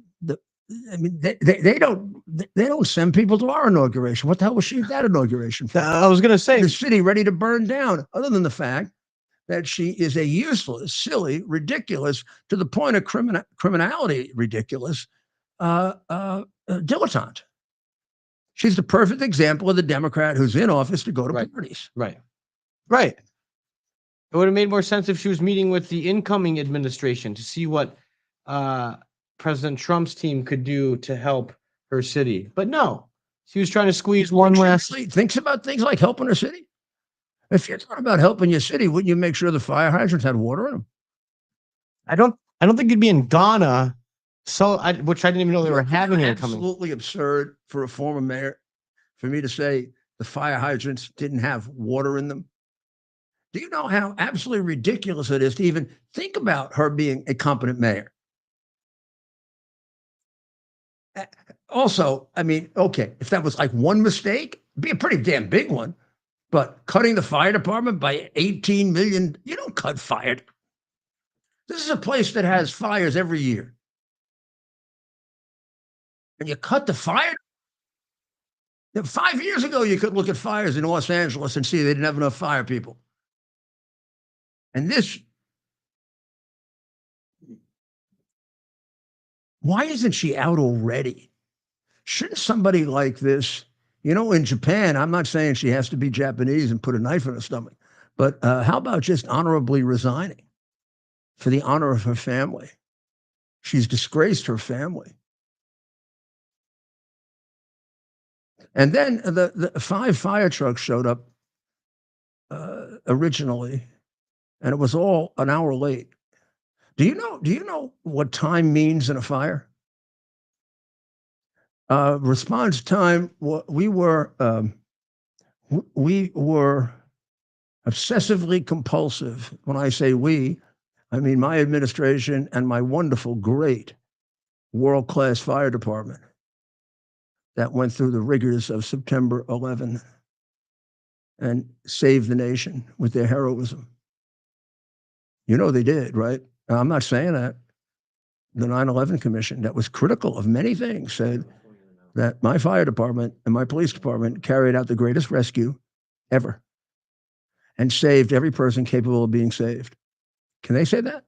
don't send people to our inauguration. What the hell was she at that inauguration for? I was going to say, the city ready to burn down, other than the fact that she is a useless, silly, ridiculous, to the point of criminality, ridiculous, dilettante. She's the perfect example of the Democrat who's in office to go to parties. Right. It would have made more sense if she was meeting with the incoming administration to see what President Trump's team could do to help her city. But no, she was trying to squeeze one last. She thinks about things like helping her city. If you're talking about helping your city, wouldn't you make sure the fire hydrants had water in them? I don't think you'd be in Ghana, which I didn't even know they were having it coming. Absolutely absurd for a former mayor for me to say the fire hydrants didn't have water in them. Do you know how absolutely ridiculous it is to even think about her being a competent mayor? Also, I mean, okay, if that was like one mistake, it'd be a pretty damn big one. But cutting the fire department by 18 million, you don't cut fire. This is a place that has fires every year. And you cut the fire. 5 years ago, you could look at fires in Los Angeles and see they didn't have enough fire people. And this Why isn't she out already? Shouldn't somebody like this, in Japan, I'm not saying she has to be Japanese and put a knife in her stomach, but how about just honorably resigning for the honor of her family? She's disgraced her family. And then the 5 fire trucks showed up originally, and it was all an hour late. Do you know what time means in a fire? Response time. We were obsessively compulsive. When I say we, I mean my administration and my wonderful, great, world-class fire department that went through the rigors of September 11 and saved the nation with their heroism. They did, right? I'm not saying that. The 9/11 Commission, that was critical of many things, said that my fire department and my police department carried out the greatest rescue ever and saved every person capable of being saved. Can they say that?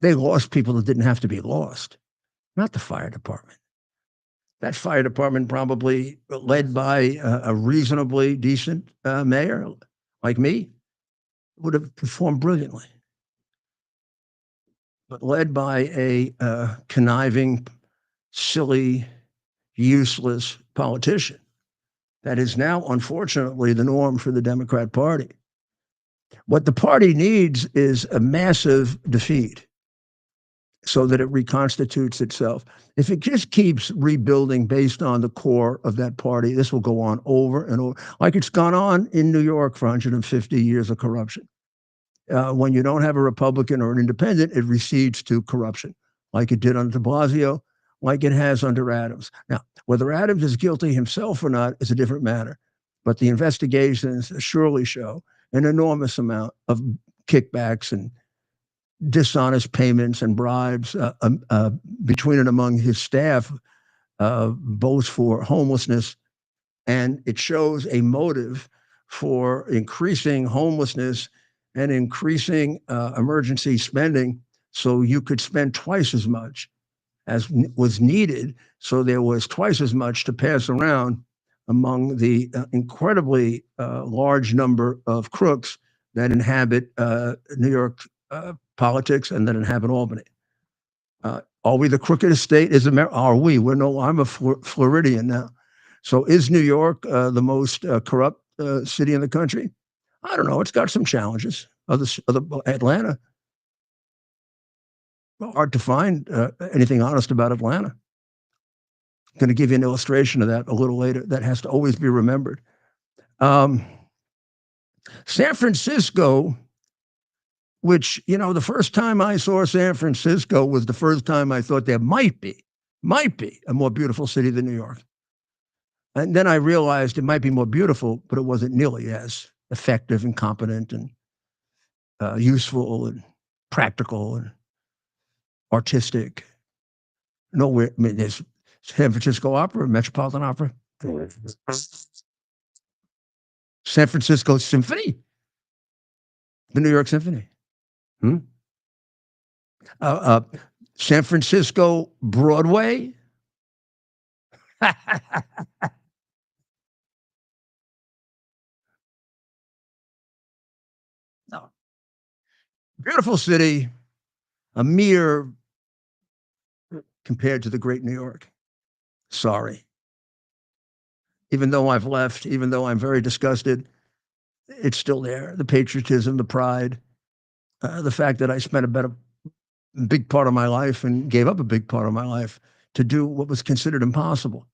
They lost people that didn't have to be lost, not the fire department. That fire department, probably led by a reasonably decent mayor like me, would have performed brilliantly. But led by a conniving, silly, useless politician, that is now, unfortunately, the norm for the Democrat Party. What the party needs is a massive defeat so that it reconstitutes itself. If it just keeps rebuilding based on the core of that party, this will go on over and over, like it's gone on in New York for 150 years of corruption. When you don't have a Republican or an independent, it recedes to corruption, like it did under de Blasio, like it has under Adams. Now, whether Adams is guilty himself or not is a different matter, but the investigations surely show an enormous amount of kickbacks and dishonest payments and bribes between and among his staff, both for homelessness, and it shows a motive for increasing homelessness and increasing emergency spending so you could spend twice as much as was needed, so there was twice as much to pass around among the incredibly large number of crooks that inhabit New York politics and that inhabit Albany. Are we the crookedest state? Are we? We're no. I'm a Floridian now. So is New York the most corrupt city in the country? I don't know. It's got some challenges. Atlanta. Hard to find anything honest about Atlanta. I'm going to give you an illustration of that a little later. That has to always be remembered. San Francisco, which, the first time I saw San Francisco was the first time I thought there might be a more beautiful city than New York. And then I realized it might be more beautiful, but it wasn't nearly as effective and competent and useful and practical and artistic. Nowhere. I mean, there's San Francisco Opera, Metropolitan Opera, San Francisco Symphony, the New York Symphony. San Francisco Broadway. No. Beautiful city, a mere compared to the great New York. Sorry. Even though I've left, even though I'm very disgusted, it's still there. The patriotism, the pride, the fact that I spent a big part of my life and gave up a big part of my life to do what was considered impossible.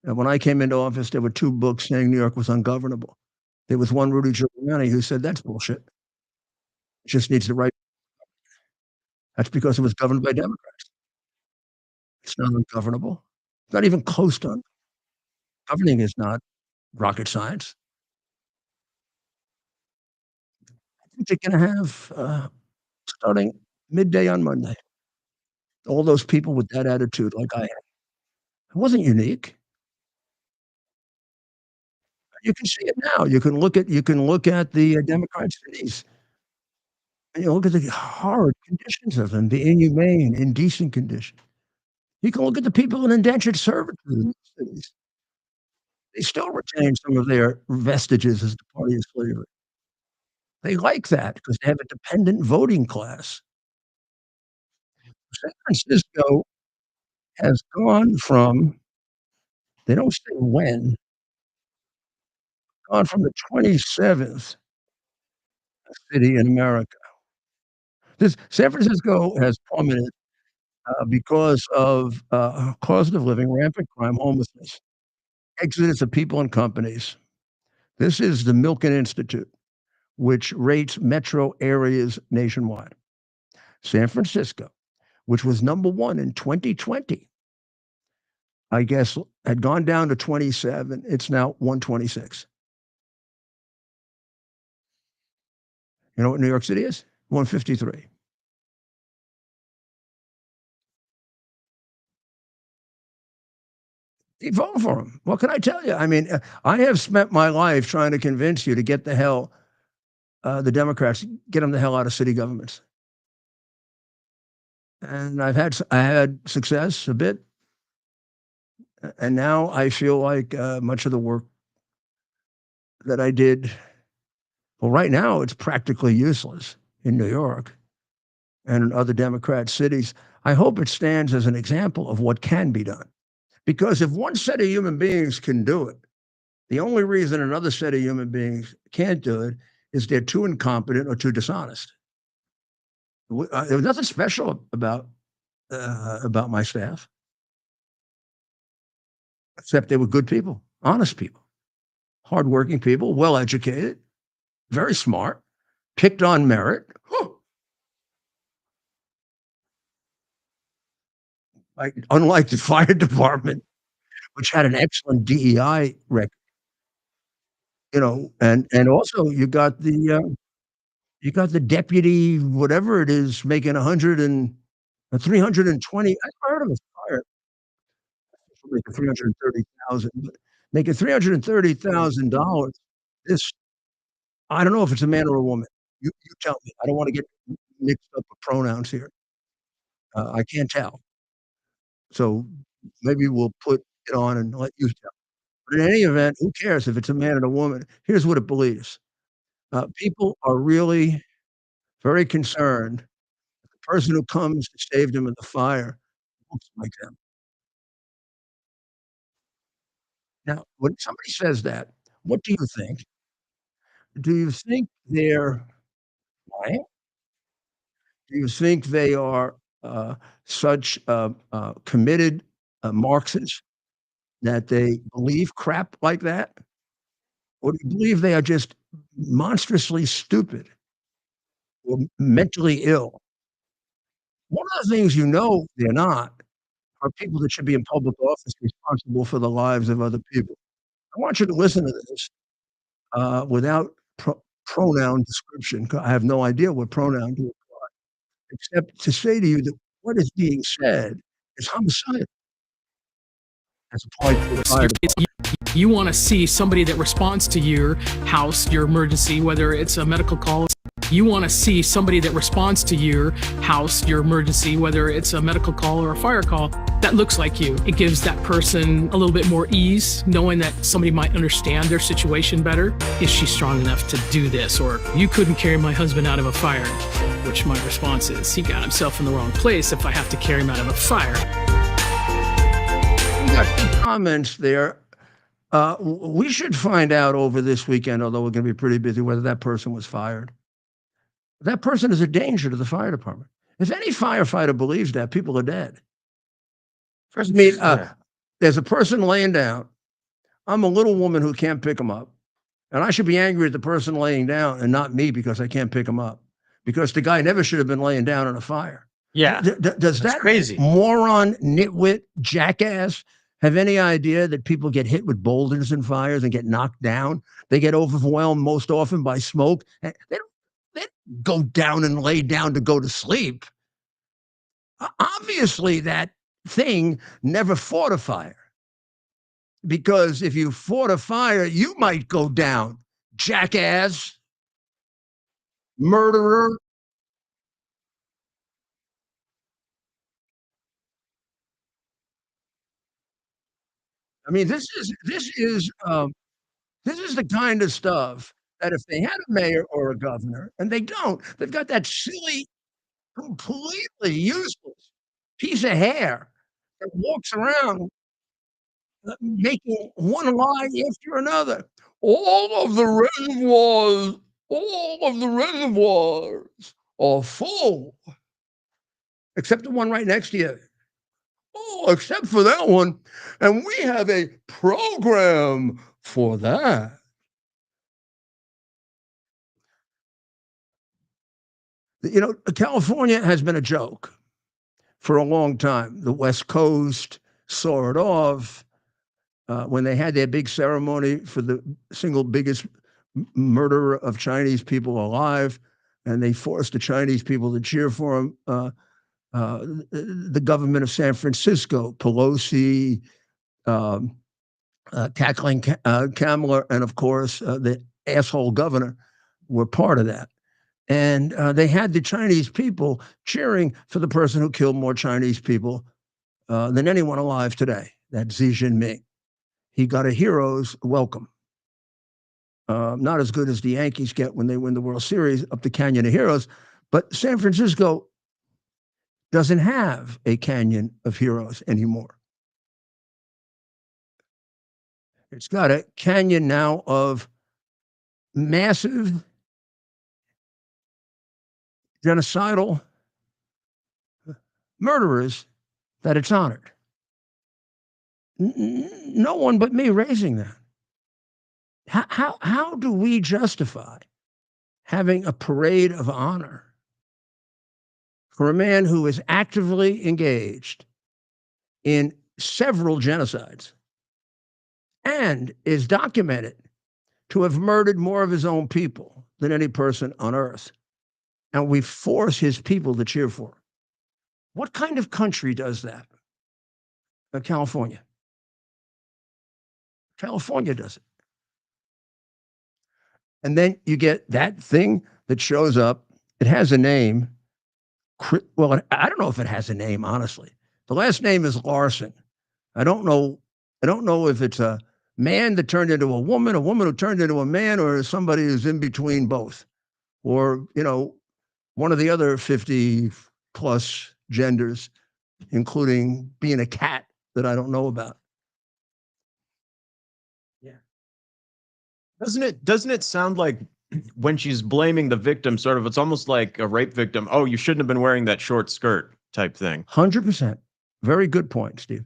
And when I came into office, there were 2 books saying New York was ungovernable. There was one, Rudy Giuliani, who said that's bullshit. It just needs the right. That's because it was governed by Democrats. It's not ungovernable. It's not even close to governing is not rocket science. I think they're going to have, starting midday on Monday, all those people with that attitude like I am. It wasn't unique. You can see it now. You can look at the Democrat cities. And you look at the horrid conditions of them, the inhumane, indecent condition. You can look at the people in indentured servitude in these cities. They still retain some of their vestiges as the party of slavery. They like that because they have a dependent voting class. San Francisco has gone from, they don't say when, gone from the 27th city in America. This San Francisco has plummeted because of cost of living, rampant crime, homelessness, exodus of people and companies. This is the Milken Institute, which rates metro areas nationwide. San Francisco, which was number one in 2020, I guess had gone down to 27. It's now 126. You know what New York City is? 153. You vote for him. What can I tell you? I mean, I have spent my life trying to convince you to get the hell, the Democrats, get them the hell out of city governments. And I had success a bit. And now I feel like much of the work that I did, well, right now it's practically useless in New York and in other Democrat cities. I hope it stands as an example of what can be done. Because if one set of human beings can do it, the only reason another set of human beings can't do it is they're too incompetent or too dishonest. There was nothing special about my staff, except they were good people, honest people, hardworking people, well educated, very smart, picked on merit. Unlike the fire department, which had an excellent DEI record, and also you got the deputy, whatever it is, making 320. I heard of a fire making 330,000, but making $330,000. This, I don't know if it's a man or a woman. You tell me. I don't want to get mixed up with pronouns here. I can't tell. So maybe we'll put it on and let you tell. But in any event, who cares if it's a man and a woman? Here's what it believes. People are really very concerned. The person who comes to save them in the fire looks like them. Now, when somebody says that, what do you think? Do you think they're lying? Do you think they are such committed Marxists that they believe crap like that? Or do you believe they are just monstrously stupid or mentally ill? One of the things they're not are people that should be in public office responsible for the lives of other people. I want you to listen to this without pronoun description. 'Cause I have no idea what pronoun to apply, except to say to you that what is being said is homicidal as applied to a fire department. You want to see somebody that responds to your house, your emergency, whether it's a medical call. You want to see somebody that responds to your house, your emergency, whether it's a medical call or a fire call, that looks like you. It gives that person a little bit more ease, knowing that somebody might understand their situation better. Is she strong enough to do this? Or you couldn't carry my husband out of a fire, which my response is, he got himself in the wrong place if I have to carry him out of a fire. We got some comments there. We should find out over this weekend, although we're going to be pretty busy, whether that person was fired. That person is a danger to the fire department. If any firefighter believes that, people are dead. First, there's a person laying down. I'm a little woman who can't pick him up. And I should be angry at the person laying down and not me because I can't pick him up. Because the guy never should have been laying down in a fire. Yeah. Does that crazy moron, nitwit, jackass have any idea that people get hit with boulders in fires and get knocked down? They get overwhelmed most often by smoke. They don't go down and lay down to go to sleep. Obviously, that thing never fought a fire. Because if you fought a fire, you might go down. Jackass, murderer, I mean, this is the kind of stuff that if they had a mayor or a governor, and they don't, they've got that silly, completely useless piece of hair that walks around making one lie after another. All of the reservoirs are full, except the one right next to you. Oh, except for that one. And we have a program for that. You know, California has been a joke for a long time. The West Coast saw it off when they had their big ceremony for the single biggest murderer of Chinese people alive, and they forced the Chinese people to cheer for him. The government of San Francisco, Pelosi, Kathleen Kamler, and of course the asshole governor were part of that. And they had the Chinese people cheering for the person who killed more Chinese people than anyone alive today. That's Xi Jinping. He got a hero's welcome. Not as good as the Yankees get when they win the World Series up the Canyon of Heroes, but San Francisco doesn't have a Canyon of Heroes anymore. It's got a canyon now of massive genocidal murderers that it's honored. No one but me raising that. How do we justify having a parade of honor for a man who is actively engaged in several genocides and is documented to have murdered more of his own people than any person on earth? And we force his people to cheer for him. What kind of country does that? California. California does it. And then you get that thing that shows up. It has a name. Well, I don't know if it has a name, honestly. The last name is Larson. I don't know if it's a man that turned into a woman who turned into a man, or somebody who's in between both. Or, you know, one of the other 50 plus genders, including being a cat that I don't know about. Yeah. Doesn't it sound like when she's blaming the victim, sort of, it's almost like a rape victim. Oh, you shouldn't have been wearing that short skirt type thing. 100%. Very good point, Steve.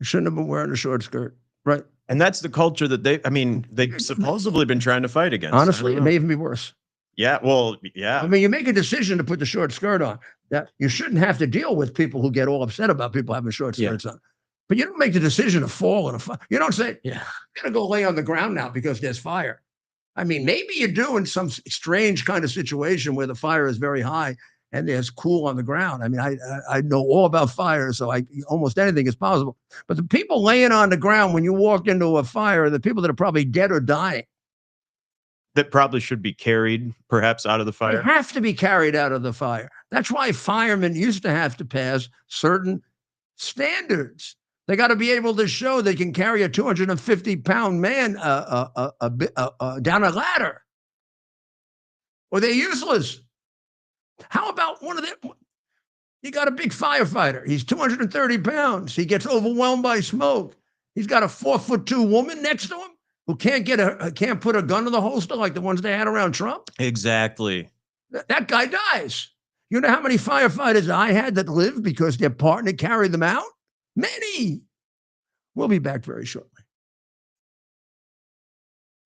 You shouldn't have been wearing a short skirt. Right. And that's the culture that they've supposedly been trying to fight against. Honestly, it may even be worse. Yeah, well, yeah. I mean, you make a decision to put the short skirt on. That you shouldn't have to deal with people who get all upset about people having short skirts on. But you don't make the decision to fall in a fire. You don't say, I'm going to go lay on the ground now because there's fire. I mean, maybe you do in some strange kind of situation where the fire is very high and there's cool on the ground. I mean, I know all about fire, so almost anything is possible. But the people laying on the ground when you walk into a fire are the people that are probably dead or dying. That probably should be carried, perhaps, out of the fire. They have to be carried out of the fire. That's why firemen used to have to pass certain standards. They got to be able to show they can carry a 250-pound man down a ladder, or they're useless. How about one of them? You got a big firefighter. He's 230 pounds. He gets overwhelmed by smoke. He's got a 4'2" woman next to him who can't put a gun in the holster like the ones they had around Trump. Exactly. That guy dies. You know how many firefighters I had that lived because their partner carried them out? Many. We'll be back very shortly.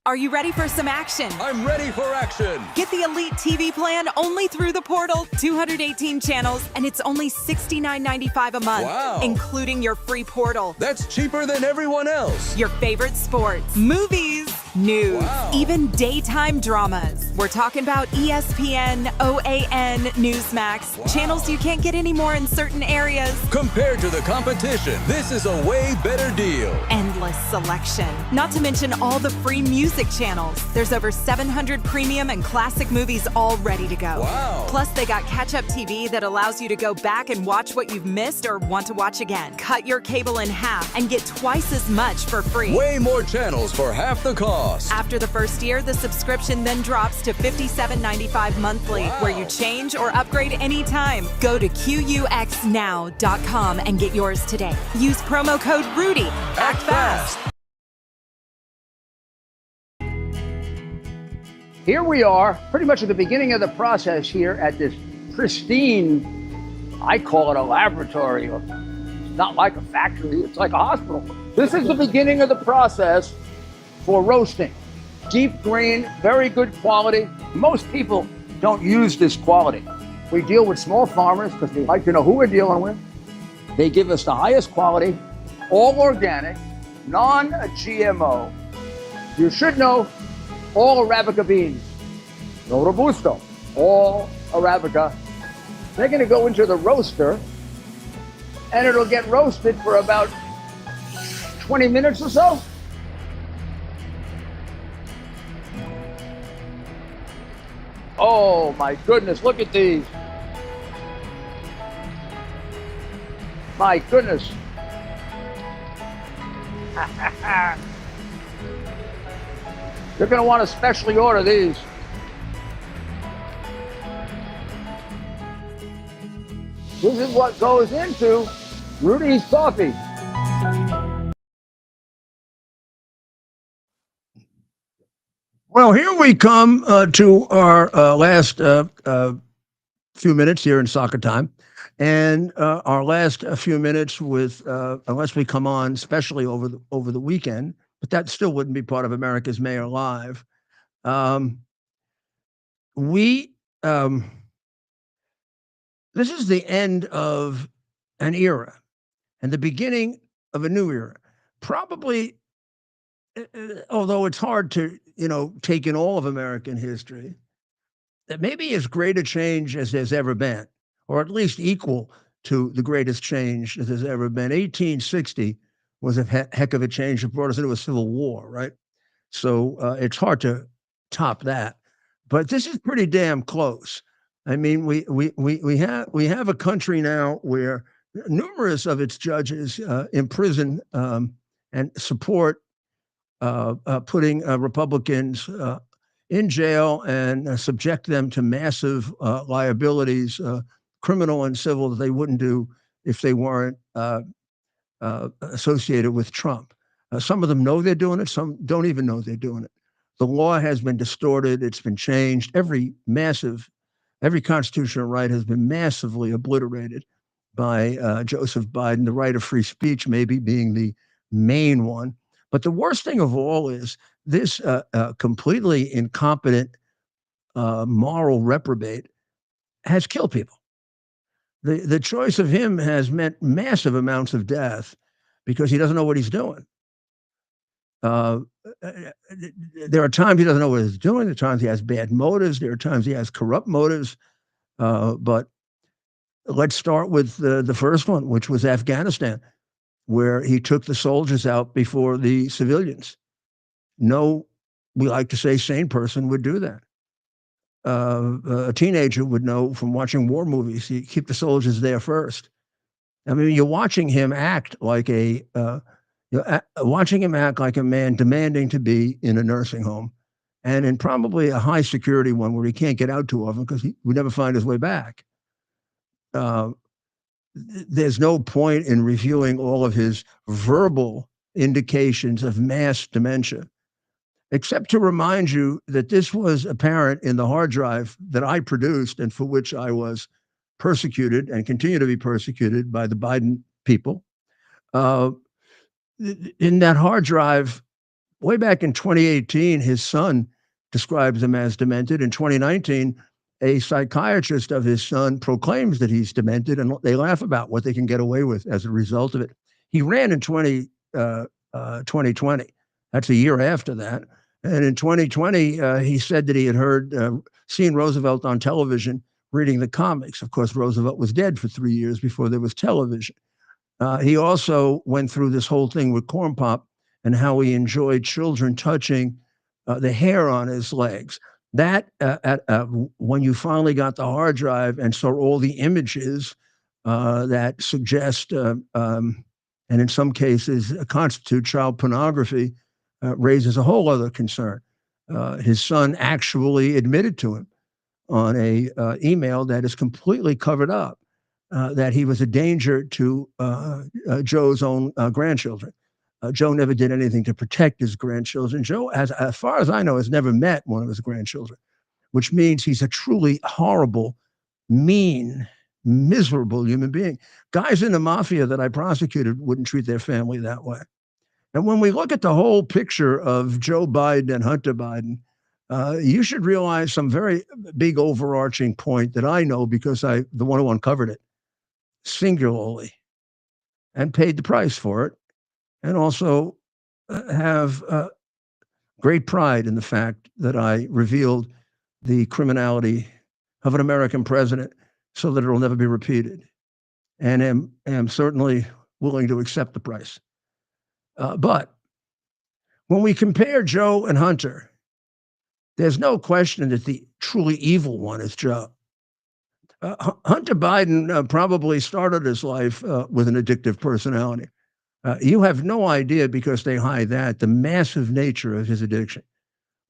Are you ready for some action? I'm ready for action. Get the Elite TV plan only through the portal. 218 channels, and it's only $69.95 a month. Wow. Including your free portal. That's cheaper than everyone else. Your favorite sports, movies, news, even daytime dramas. We're talking about ESPN, OAN, Newsmax, channels you can't get anymore in certain areas. Compared to the competition, this is a way better deal. Endless selection. Not to mention all the free music channels. There's over 700 premium and classic movies all ready to go. Wow. Plus, they got catch-up TV that allows you to go back and watch what you've missed or want to watch again. Cut your cable in half and get twice as much for free. Way more channels for half the cost. After the first year, the subscription then drops to $57.95 monthly, where you change or upgrade anytime. Go to QUXNow.com and get yours today. Use promo code RUDY. Act fast. Here we are, pretty much at the beginning of the process here at this pristine, I call it a laboratory. It's not like a factory, it's like a hospital. This is the beginning of the process for roasting. Deep green, very good quality. Most people don't use this quality. We deal with small farmers because we like to know who we're dealing with. They give us the highest quality, all organic, non-GMO. You should know all Arabica beans, no Robusto, all Arabica. They're gonna go into the roaster and it'll get roasted for about 20 minutes or so. Oh my goodness, look at these. My goodness. You're going to want to specially order these. This is what goes into Rudy's coffee. Well, here we come to our last few minutes here in soccer time. And our last few minutes with, unless we come on, especially over the weekend, but that still wouldn't be part of America's Mayor Live. This is the end of an era and the beginning of a new era. Probably, although it's hard to, take in all of American history, that maybe as great a change as there's ever been, or at least equal to the greatest change that there's ever been. 1860 was a heck of a change that brought us into a civil war, right? So it's hard to top that. But this is pretty damn close. I mean, we have a country now where numerous of its judges imprison and support putting Republicans in jail and subject them to massive liabilities, criminal and civil, that they wouldn't do if they weren't associated with Trump. Some of them know they're doing it. Some don't even know they're doing it. The law has been distorted. It's been changed. Every constitutional right has been massively obliterated by Joseph Biden, the right of free speech maybe being the main one. But the worst thing of all is this completely incompetent moral reprobate has killed people. The choice of him has meant massive amounts of death because he doesn't know what he's doing. There are times he doesn't know what he's doing. There are times he has bad motives. There are times he has corrupt motives. But let's start with the first one, which was Afghanistan, where he took the soldiers out before the civilians. No, we like to say sane person would do that. A teenager would know from watching war movies, you keep the soldiers there first. I mean, you're watching him act like watching him act like a man demanding to be in a nursing home, and in probably a high security one where he can't get out too often because he would never find his way back. There's no point in reviewing all of his verbal indications of mass dementia, except to remind you that this was apparent in the hard drive that I produced and for which I was persecuted and continue to be persecuted by the Biden people. In that hard drive, way back in 2018, his son describes him as demented. In 2019, a psychiatrist of his son proclaims that he's demented, and they laugh about what they can get away with as a result of it. He ran in 2020. That's a year after that. And in 2020, he said that he had seen Roosevelt on television reading the comics. Of course, Roosevelt was dead for 3 years before there was television. He also went through this whole thing with Corn Pop and how he enjoyed children touching the hair on his legs. That when you finally got the hard drive and saw all the images that suggest and in some cases constitute child pornography, raises a whole other concern. His son actually admitted to him on a email that is completely covered up that he was a danger to Joe's own grandchildren. Joe never did anything to protect his grandchildren. Joe, as far as I know, has never met one of his grandchildren, which means he's a truly horrible, mean, miserable human being. Guys in the mafia that I prosecuted wouldn't treat their family that way. And when we look at the whole picture of Joe Biden and Hunter Biden, you should realize some very big overarching point that I know because I'm the one who uncovered it singularly and paid the price for it, and also have great pride in the fact that I revealed the criminality of an American president so that it will never be repeated, and am certainly willing to accept the price. But when we compare Joe and Hunter, there's no question that the truly evil one is Joe. Hunter Biden probably started his life with an addictive personality. You have no idea, because they hide that, the massive nature of his addiction.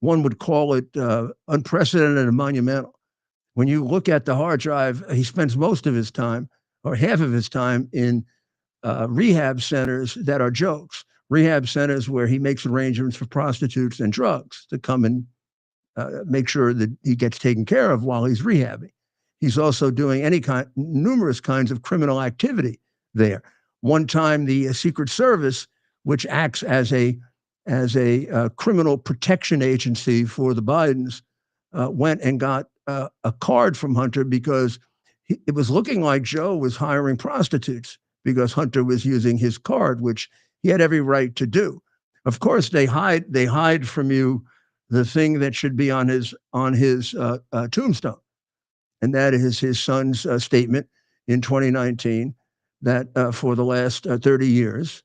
One would call it unprecedented and monumental. When you look at the hard drive, he spends most of his time, or half of his time, in rehab centers that are jokes. Rehab centers where he makes arrangements for prostitutes and drugs to come and make sure that he gets taken care of while he's rehabbing. He's also doing numerous kinds of criminal activity there. One time, the Secret Service, which acts as a criminal protection agency for the Bidens, went and got a card from Hunter because it was looking like Joe was hiring prostitutes because Hunter was using his card, which he had every right to do. Of course, they hide from you the thing that should be on his tombstone, and that is his son's statement in 2019 that for the last 30 years,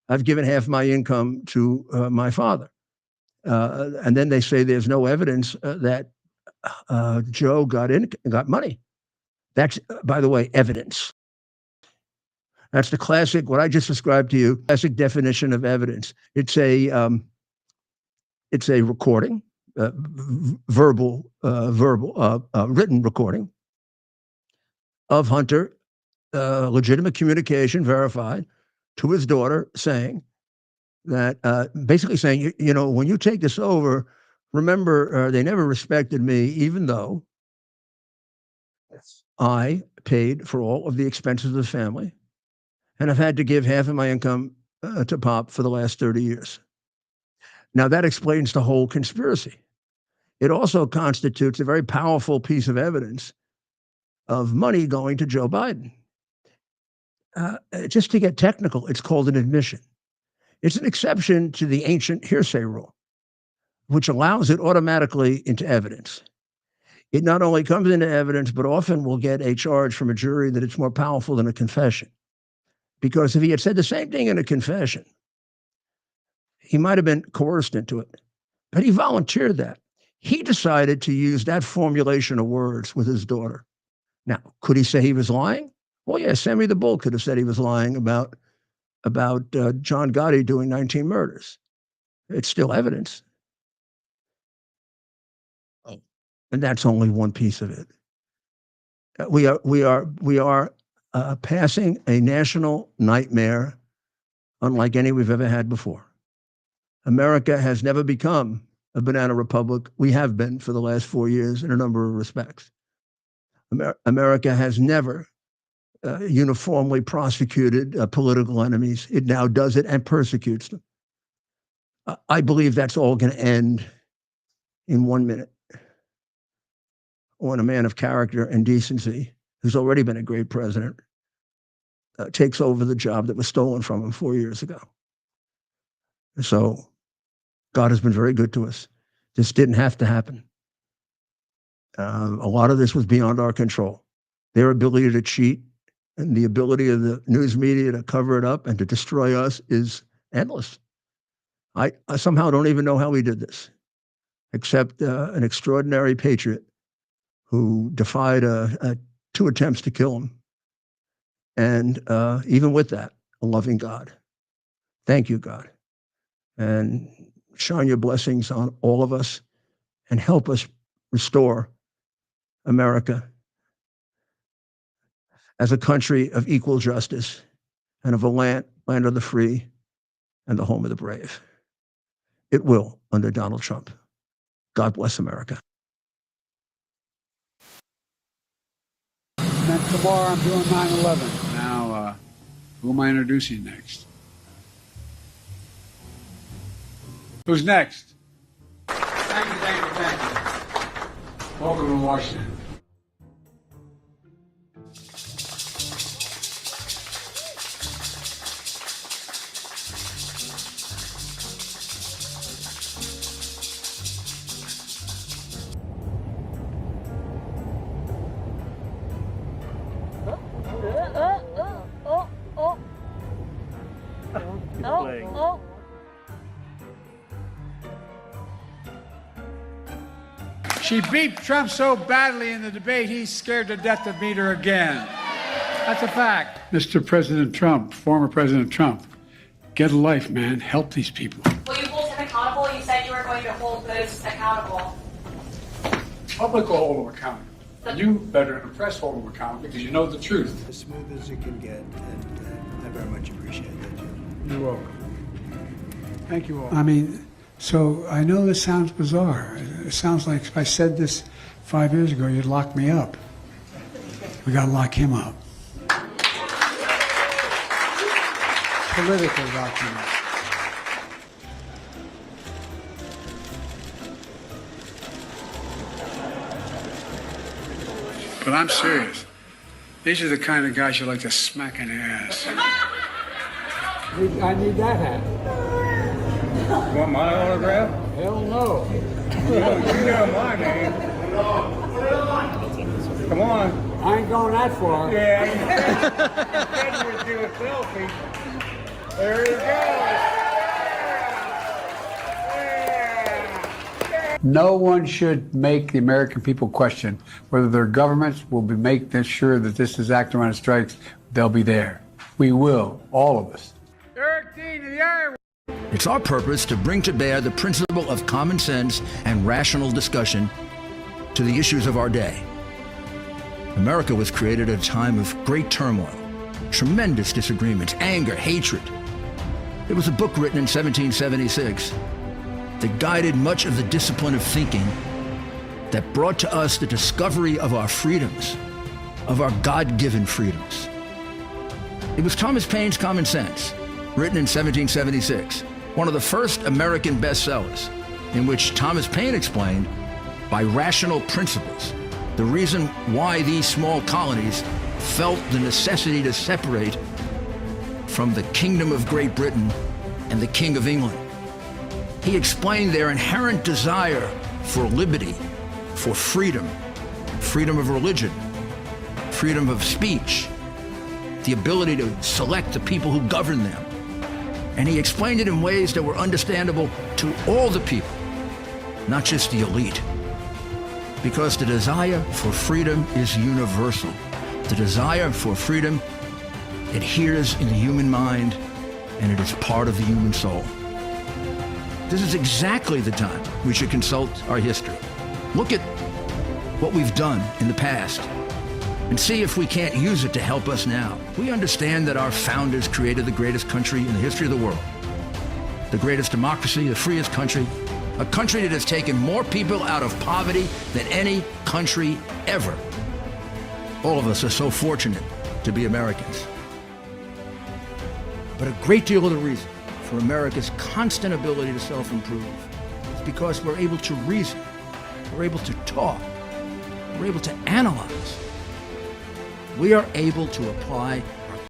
I've given half my income to my father. And then they say there's no evidence that Joe got money. That's, by the way, evidence. That's the classic, what I just described to you, classic definition of evidence. It's a recording, written recording of Hunter, legitimate communication verified to his daughter, saying that, basically saying, when you take this over, remember, they never respected me, even though I paid for all of the expenses of the family, and I've had to give half of my income to Pop for the last 30 years. Now, that explains the whole conspiracy. It also constitutes a very powerful piece of evidence of money going to Joe Biden. Just to get technical, it's called an admission. It's an exception to the ancient hearsay rule, which allows it automatically into evidence. It not only comes into evidence, but often will get a charge from a jury that it's more powerful than a confession. Because if he had said the same thing in a confession, he might have been coerced into it. But he volunteered that. He decided to use that formulation of words with his daughter. Now, could he say he was lying? Well, yeah, Sammy the Bull could have said he was lying about John Gotti doing 19 murders. It's still evidence. Oh, and that's only one piece of it. We are passing a national nightmare unlike any we've ever had before. America has never become a banana republic. We have been for the last 4 years in a number of respects. America has never uniformly prosecuted political enemies. It now does it and persecutes them. I believe that's all going to end in 1 minute when a man of character and decency, who's already been a great president, takes over the job that was stolen from him 4 years ago. So God has been very good to us. This didn't have to happen. A lot of this was beyond our control. Their ability to cheat and the ability of the news media to cover it up and to destroy us is endless. I somehow don't even know how we did this, except an extraordinary patriot who defied 2 attempts to kill him. And even with that, a loving God. Thank you, God. And shine your blessings on all of us and help us restore America as a country of equal justice and of a land of the free and the home of the brave. It will under Donald Trump. God bless America. And then tomorrow I'm doing 9/11. Now, who am I introducing next? Who's next? Thank you. Welcome to Washington. She beat Trump so badly in the debate, he's scared to death to meet her again. That's a fact. Mr. President Trump, former President Trump, get a life, man. Help these people. Will you hold him accountable? You said you were going to hold those accountable. Public will hold them accountable. You better than the press hold them accountable because you know the truth. As smooth as it can get, and I very much appreciate that, Judge. You're welcome. Thank you all. I mean, so I know this sounds bizarre. It sounds like if I said this 5 years ago, you'd lock me up. We got to lock him up. Politically lock him up. But I'm serious. These are the kind of guys you like to smack in the ass. I need that hat. Want my autograph? Hell no. You know my name. Come on. I ain't going that far. Yeah. You said you would do a selfie. There you go. No one should make the American people question whether their governments will make sure that this is acting when it strikes. They'll be there. We will, all of us. Eric Dean to the air. It's our purpose to bring to bear the principle of common sense and rational discussion to the issues of our day. America was created at a time of great turmoil, tremendous disagreements, anger, hatred. There was a book written in 1776 that guided much of the discipline of thinking that brought to us the discovery of our freedoms, of our God-given freedoms. It was Thomas Paine's Common Sense, written in 1776, one of the first American bestsellers, in which Thomas Paine explained, by rational principles, the reason why these small colonies felt the necessity to separate from the Kingdom of Great Britain and the King of England. He explained their inherent desire for liberty, for freedom, freedom of religion, freedom of speech, the ability to select the people who govern them. And he explained it in ways that were understandable to all the people, not just the elite. Because the desire for freedom is universal. The desire for freedom adheres in the human mind, and it is part of the human soul. This is exactly the time we should consult our history. Look at what we've done in the past and see if we can't use it to help us now. We understand that our founders created the greatest country in the history of the world, the greatest democracy, the freest country, a country that has taken more people out of poverty than any country ever. All of us are so fortunate to be Americans. But a great deal of the reason for America's constant ability to self-improve is because we're able to reason, we're able to talk, we're able to analyze. We are able to apply